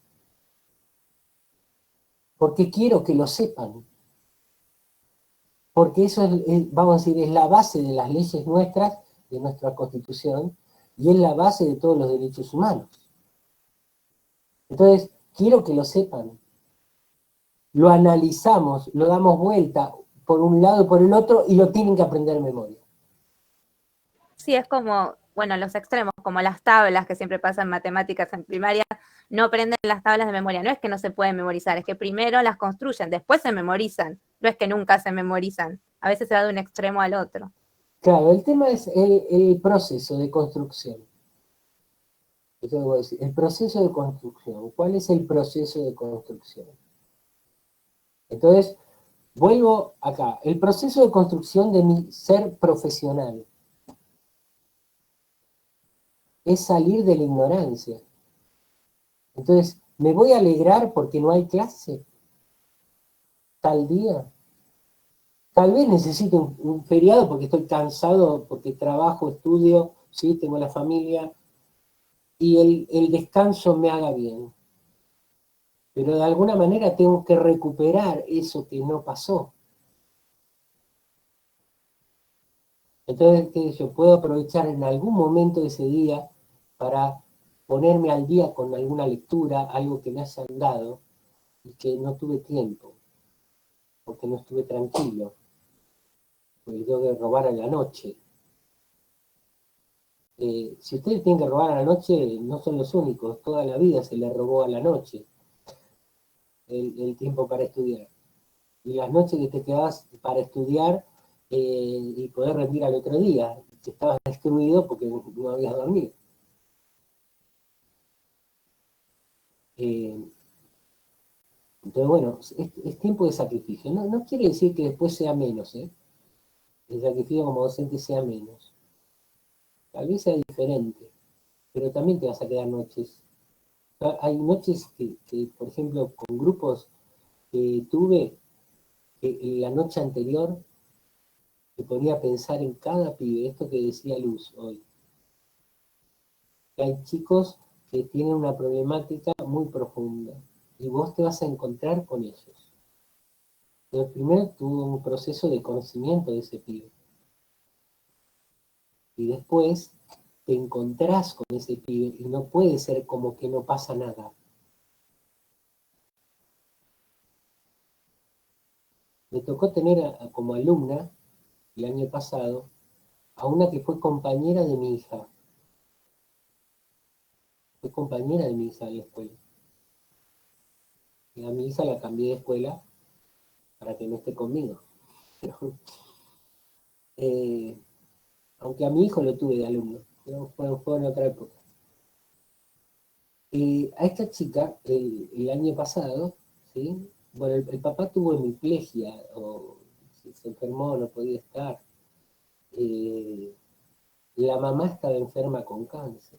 Porque quiero que lo sepan. Porque eso vamos a decir, es la base de las leyes nuestras, de nuestra Constitución, y es la base de todos los derechos humanos. Entonces, quiero que lo sepan. Lo analizamos, lo damos vuelta por un lado y por el otro, y lo tienen que aprender de memoria. Sí, es como, bueno, los extremos, como las tablas que siempre pasan en matemáticas en primaria, no aprenden las tablas de memoria. No es que no se pueden memorizar, es que primero las construyen, después se memorizan. No es que nunca se memorizan. A veces se va de un extremo al otro. Claro, el tema es el proceso de construcción. Eso debo decir, el proceso de construcción. ¿Cuál es el proceso de construcción? Entonces, vuelvo acá. El proceso de construcción de mi ser profesional es salir de la ignorancia. Entonces, ¿me voy a alegrar porque no hay clase tal día? Tal vez necesito un feriado porque estoy cansado, porque trabajo, estudio, ¿sí?, tengo la familia, y el descanso me haga bien. Pero de alguna manera tengo que recuperar eso que no pasó. Entonces, ¿qué sé yo? Puedo aprovechar en algún momento de ese día para ponerme al día con alguna lectura, algo que me hayan dado, y que no tuve tiempo, porque no estuve tranquilo, porque tengo que robar a la noche. Si ustedes tienen que robar a la noche, no son los únicos, toda la vida se les robó a la noche el tiempo para estudiar. Y las noches que te quedabas para estudiar y poder rendir al otro día, que estabas destruido porque no habías dormido. Entonces, bueno, es tiempo de sacrificio. No quiere decir que después sea menos, ¿eh? El sacrificio como docente sea menos. Tal vez sea diferente, pero también te vas a quedar noches. Hay noches que por ejemplo, con grupos que tuve, que la noche anterior me ponía a pensar en cada pibe, esto que decía Luz hoy. Que hay chicos que tienen una problemática muy profunda y vos te vas a encontrar con ellos. Entonces, primero tuvo un proceso de conocimiento de ese pibe. Y después te encontrás con ese pibe y no puede ser como que no pasa nada. Me tocó tener como alumna el año pasado a una que fue compañera de mi hija. Fue compañera de mi hija en la escuela. Y a mi hija la cambié de escuela para que no esté conmigo. Pero, aunque a mi hijo lo tuve de alumno, pero fue en otra época. A esta chica, el año pasado, ¿sí? Bueno, el papá tuvo hemiplegia, o se enfermó, no podía estar. La mamá estaba enferma con cáncer.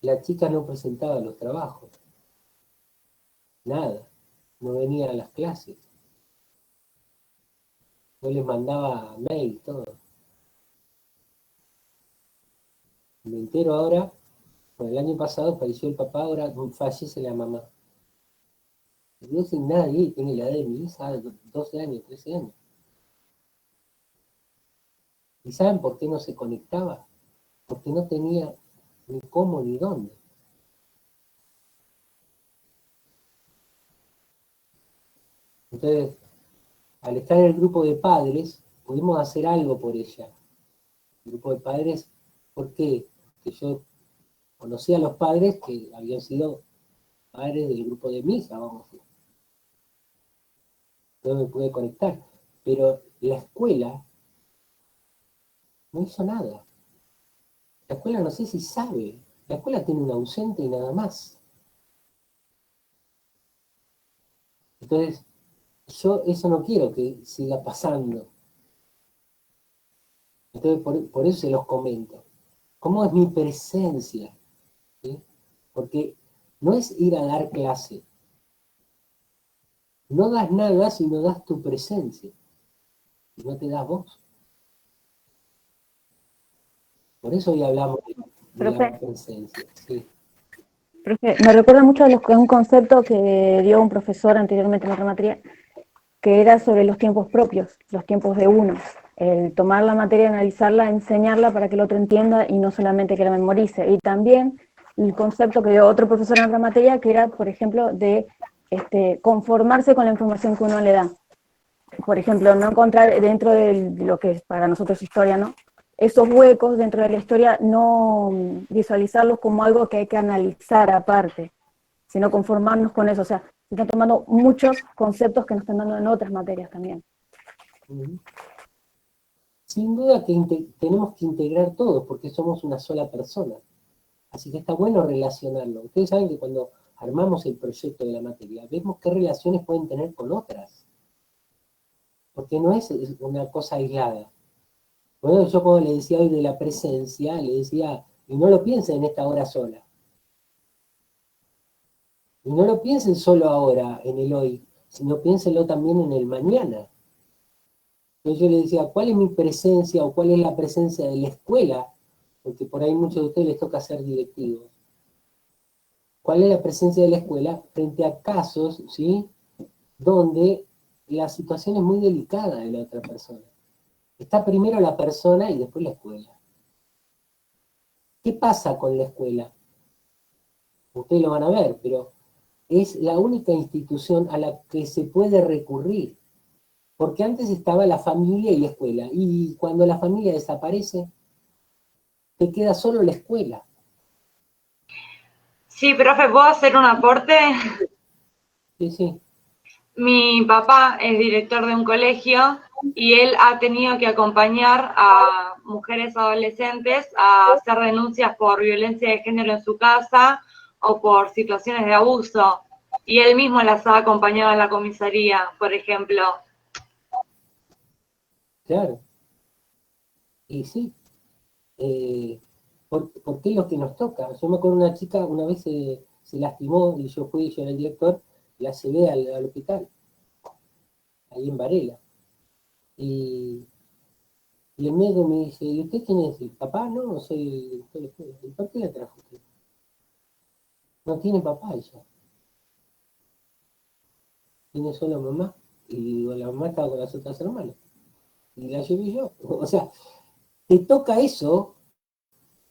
La chica no presentaba los trabajos. Nada. No venía a las clases. No les mandaba mail, todo. Me entero ahora, bueno, el año pasado falleció el papá, ahora fallece la mamá. Yo sin nadie, tiene la edad de mi hija, 12 años, 13 años. ¿Y saben por qué no se conectaba? Porque no tenía ni cómo ni dónde. Entonces, al estar en el grupo de padres, pudimos hacer algo por ella. El grupo de padres, ¿por qué? Porque yo conocí a los padres que habían sido padres del grupo de mi hija, vamos a decir. No me pude conectar. Pero la escuela no hizo nada. La escuela no sé si sabe. La escuela tiene un ausente y nada más. Entonces, yo eso no quiero que siga pasando. Entonces, por eso se los comento. ¿Cómo es mi presencia? ¿Sí? Porque no es ir a dar clase. No das nada si no das tu presencia. Y no te das vos. Por eso hoy hablamos de la Profe. presencia. Sí. Profe, me recuerda mucho a un concepto que dio un profesor anteriormente en otra materia, que era sobre los tiempos propios, los tiempos de uno. El tomar la materia, analizarla, enseñarla para que el otro entienda y no solamente que la memorice. Y también el concepto que dio otro profesor en otra materia, que era, por ejemplo, de conformarse con la información que uno le da. Por ejemplo, no encontrar dentro de lo que es para nosotros historia, ¿no? Esos huecos dentro de la historia, no visualizarlos como algo que hay que analizar aparte, sino conformarnos con eso. O sea, se están tomando muchos conceptos que nos están dando en otras materias también. Sin duda que tenemos que integrar todos, porque somos una sola persona. Así que está bueno relacionarlo. Ustedes saben que cuando armamos el proyecto de la materia, vemos qué relaciones pueden tener con otras. Porque no es una cosa aislada. Bueno, yo como le decía hoy de la presencia, le decía, y no lo piensen en esta hora sola. Y no lo piensen solo ahora, en el hoy, sino piénsenlo también en el mañana. Entonces yo le decía, ¿cuál es mi presencia o cuál es la presencia de la escuela? Porque por ahí muchos de ustedes les toca ser directivos. ¿Cuál es la presencia de la escuela frente a casos, ¿sí?, donde la situación es muy delicada de la otra persona? Está primero la persona y después la escuela. ¿Qué pasa con la escuela? Ustedes lo van a ver, pero es la única institución a la que se puede recurrir. Porque antes estaba la familia y la escuela. Y cuando la familia desaparece, te queda solo la escuela. Sí, profe, ¿puedo hacer un aporte? Sí, sí. Mi papá es director de un colegio y él ha tenido que acompañar a mujeres adolescentes a hacer denuncias por violencia de género en su casa o por situaciones de abuso. Y él mismo las ha acompañado en la comisaría, por ejemplo. Claro. Y sí. Porque es lo que nos toca. Yo me acuerdo una chica, una vez se lastimó y yo era el director, la llevé al hospital, ahí en Varela. Y el médico me dice, ¿y usted quién es? ¿El papá? No, soy el director de escuela. ¿Y por qué la trajo usted? No tiene papá ella. Tiene solo mamá. Y digo, la mamá estaba con las otras hermanas. Y la llevé yo. O sea, te toca eso,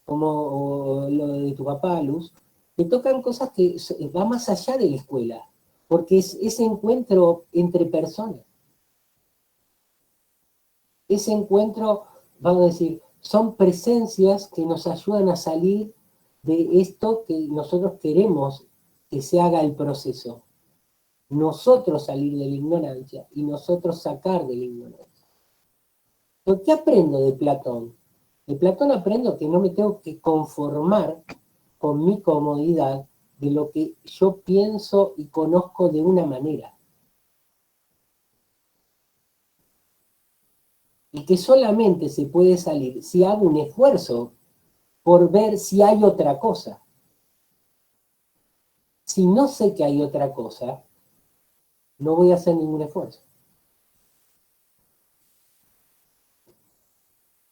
como lo de tu papá, Luz, te tocan cosas que va más allá de la escuela, porque es ese encuentro entre personas. Ese encuentro, vamos a decir, son presencias que nos ayudan a salir de esto que nosotros queremos que se haga el proceso. Nosotros salir de la ignorancia y nosotros sacar de la ignorancia. ¿Pero qué aprendo de Platón? De Platón aprendo que no me tengo que conformar con mi comodidad de lo que yo pienso y conozco de una manera. Y que solamente se puede salir si hago un esfuerzo por ver si hay otra cosa. Si no sé que hay otra cosa, no voy a hacer ningún esfuerzo.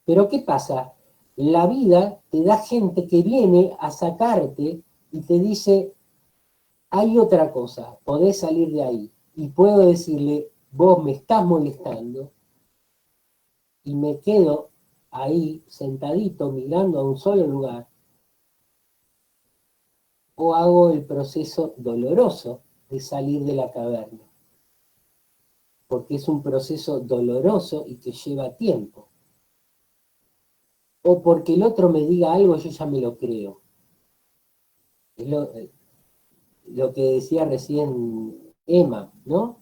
Pero ¿qué pasa? La vida te da gente que viene a sacarte y te dice, hay otra cosa, podés salir de ahí. Y puedo decirle, vos me estás molestando, y me quedo ahí sentadito mirando a un solo lugar, o hago el proceso doloroso de salir de la caverna. Porque es un proceso doloroso y que lleva tiempo. O porque el otro me diga algo, yo ya me lo creo. Es lo que decía recién Emma, ¿no?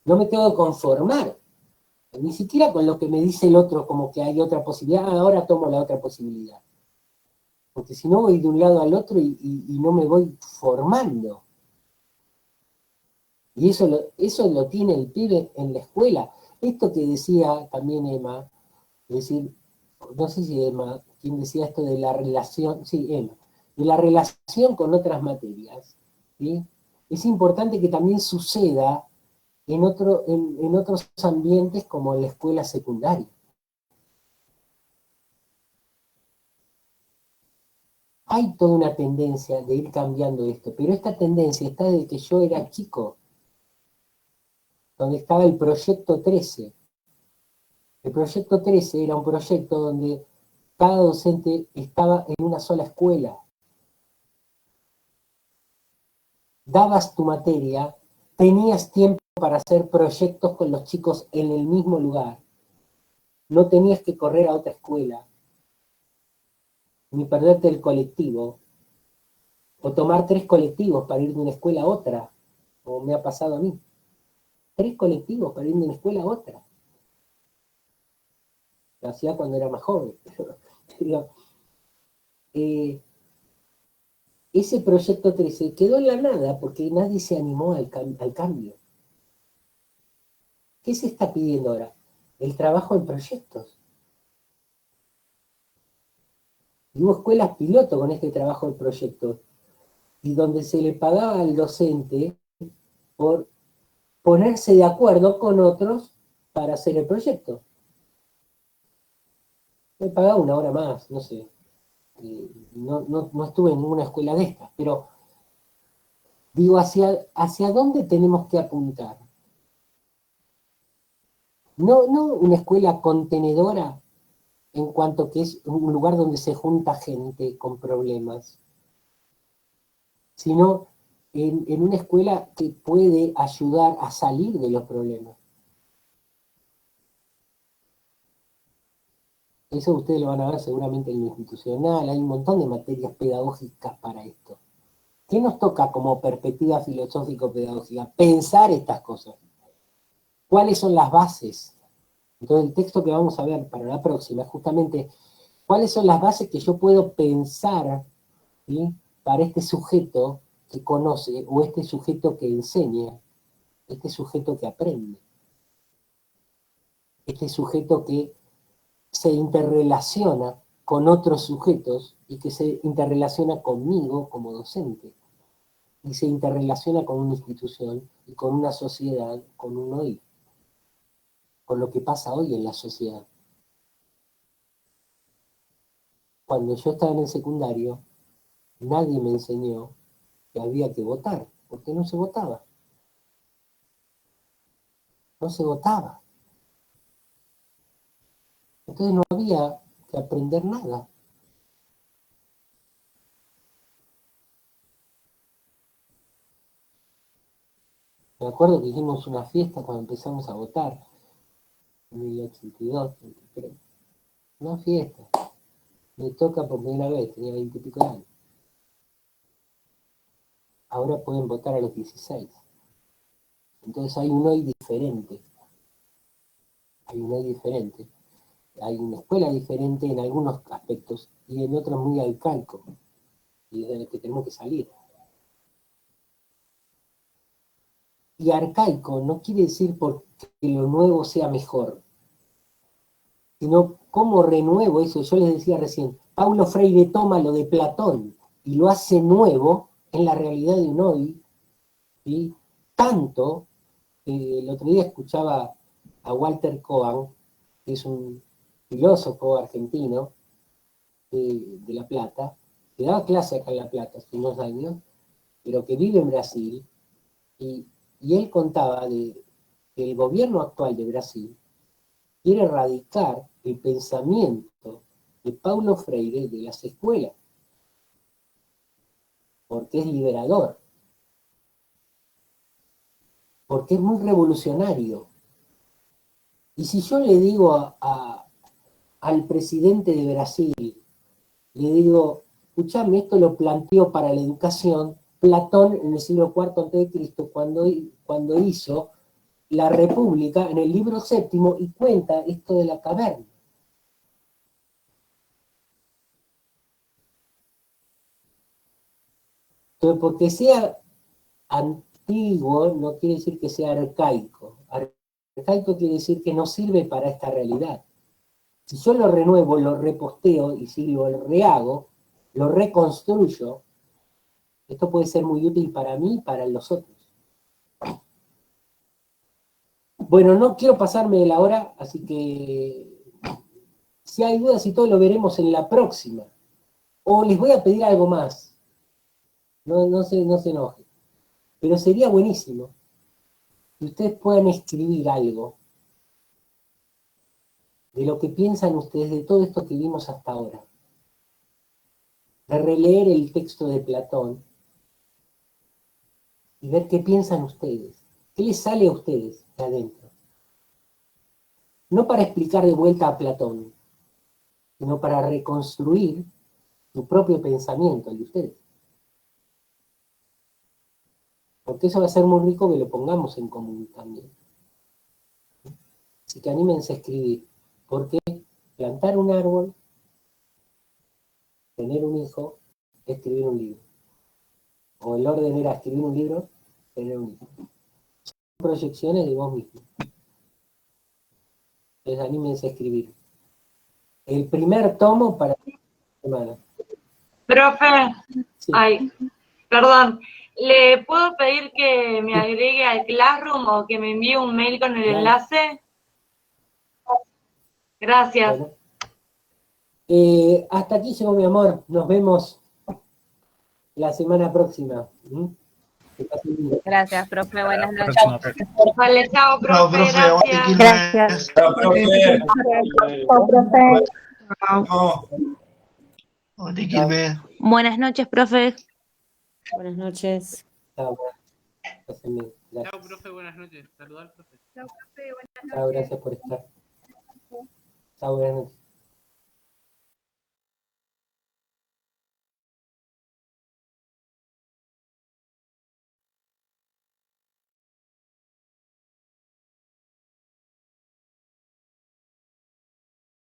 No me tengo que conformar. Ni siquiera con lo que me dice el otro, como que hay otra posibilidad, ahora tomo la otra posibilidad. Porque si no voy de un lado al otro y no me voy formando. Y eso lo tiene el pibe en la escuela. Esto que decía también Emma, es decir, no sé si Emma, quien decía esto de la relación, sí, Emma, de la relación con otras materias, ¿sí? Es importante que también suceda en otros ambientes como la escuela secundaria. Hay toda una tendencia de ir cambiando esto, pero esta tendencia está desde que yo era chico, donde estaba el Proyecto 13. El Proyecto 13 era un proyecto donde cada docente estaba en una sola escuela. Dabas tu materia, tenías tiempo para hacer proyectos con los chicos en el mismo lugar. No tenías que correr a otra escuela, ni perderte el colectivo, o tomar 3 colectivos para ir de una escuela a otra, como me ha pasado a mí. 3 colectivos para ir de una escuela a otra. Lo hacía cuando era más joven. Pero, ese Proyecto 13 quedó en la nada porque nadie se animó al cambio. ¿Qué se está pidiendo ahora? El trabajo en proyectos. Y hubo escuelas piloto con este trabajo en proyectos, y donde se le pagaba al docente por ponerse de acuerdo con otros para hacer el proyecto. Me pagaba 1 hora más, no sé. No estuve en ninguna escuela de estas, pero digo, ¿hacia dónde tenemos que apuntar? No una escuela contenedora en cuanto que es un lugar donde se junta gente con problemas, sino en una escuela que puede ayudar a salir de los problemas. Eso ustedes lo van a ver seguramente en lo institucional, hay un montón de materias pedagógicas para esto. ¿Qué nos toca como perspectiva filosófico-pedagógica? Pensar estas cosas. ¿Cuáles son las bases? Entonces el texto que vamos a ver para la próxima es justamente cuáles son las bases que yo puedo pensar, ¿sí?, para este sujeto que conoce, o este sujeto que enseña, este sujeto que aprende, este sujeto que se interrelaciona con otros sujetos y que se interrelaciona conmigo como docente, y se interrelaciona con una institución y con una sociedad, con un hoy, con lo que pasa hoy en la sociedad. Cuando yo estaba en el secundario, nadie me enseñó que había que votar, porque no se votaba. No se votaba. Entonces no había que aprender nada. Me acuerdo que hicimos una fiesta cuando empezamos a votar, en el 82, 83. Una fiesta. Me toca por primera vez, tenía 20 y pico de años. Ahora pueden votar a los 16. Entonces hay un hoy diferente. Hay un hoy diferente. Hay una escuela diferente en algunos aspectos y en otros muy arcaico. Y es de los que tenemos que salir. Y arcaico no quiere decir porque lo nuevo sea mejor, sino cómo renuevo eso. Yo les decía recién, Paulo Freire toma lo de Platón y lo hace nuevo en la realidad de un hoy, ¿sí? Tanto que el otro día escuchaba a Walter Cohen, que es un filósofo argentino de La Plata, que daba clase acá en La Plata hace unos años, pero que vive en Brasil, y él contaba que el gobierno actual de Brasil quiere erradicar el pensamiento de Paulo Freire de las escuelas, porque es liberador, porque es muy revolucionario. Y si yo le digo al presidente de Brasil, le digo, escuchame, esto lo planteó para la educación Platón en el siglo IV a.C., cuando hizo La República en el libro 7 y cuenta esto de la caverna. Entonces, porque sea antiguo no quiere decir que sea arcaico. Arcaico quiere decir que no sirve para esta realidad. Si yo lo renuevo, lo reposteo y si lo rehago, lo reconstruyo, esto puede ser muy útil para mí y para los otros. Bueno, no quiero pasarme de la hora, así que si hay dudas y todo lo veremos en la próxima. O les voy a pedir algo más. No se enojen. Pero sería buenísimo que ustedes puedan escribir algo de lo que piensan ustedes de todo esto que vimos hasta ahora. De releer el texto de Platón y ver qué piensan ustedes. ¿Qué les sale a ustedes de adentro? No para explicar de vuelta a Platón, sino para reconstruir su propio pensamiento, el de ustedes. Porque eso va a ser muy rico que lo pongamos en común también. Así que anímense a escribir. Porque plantar un árbol, tener un hijo, escribir un libro. O el orden era escribir un libro, tener un hijo. Son proyecciones de vos mismo. Entonces anímense a escribir. El primer tomo para la semana. Profe, ay, perdón, ¿le puedo pedir que me agregue al Classroom o que me envíe un mail con el enlace? Gracias. Bueno. Hasta aquí llegó mi amor. Nos vemos la semana próxima. Que pasen bien. Gracias, profe. Buenas noches. Vale, chao, profe. Gracias. Gracias. Chao, profe. Chao, profe. Buenas noches, profe. Buenas noches. Chao. Pasen bien. Chao, Gracias. profe, buenas noches. Saludar al profe. Chao, gracias por estar. Chao, buenas noches.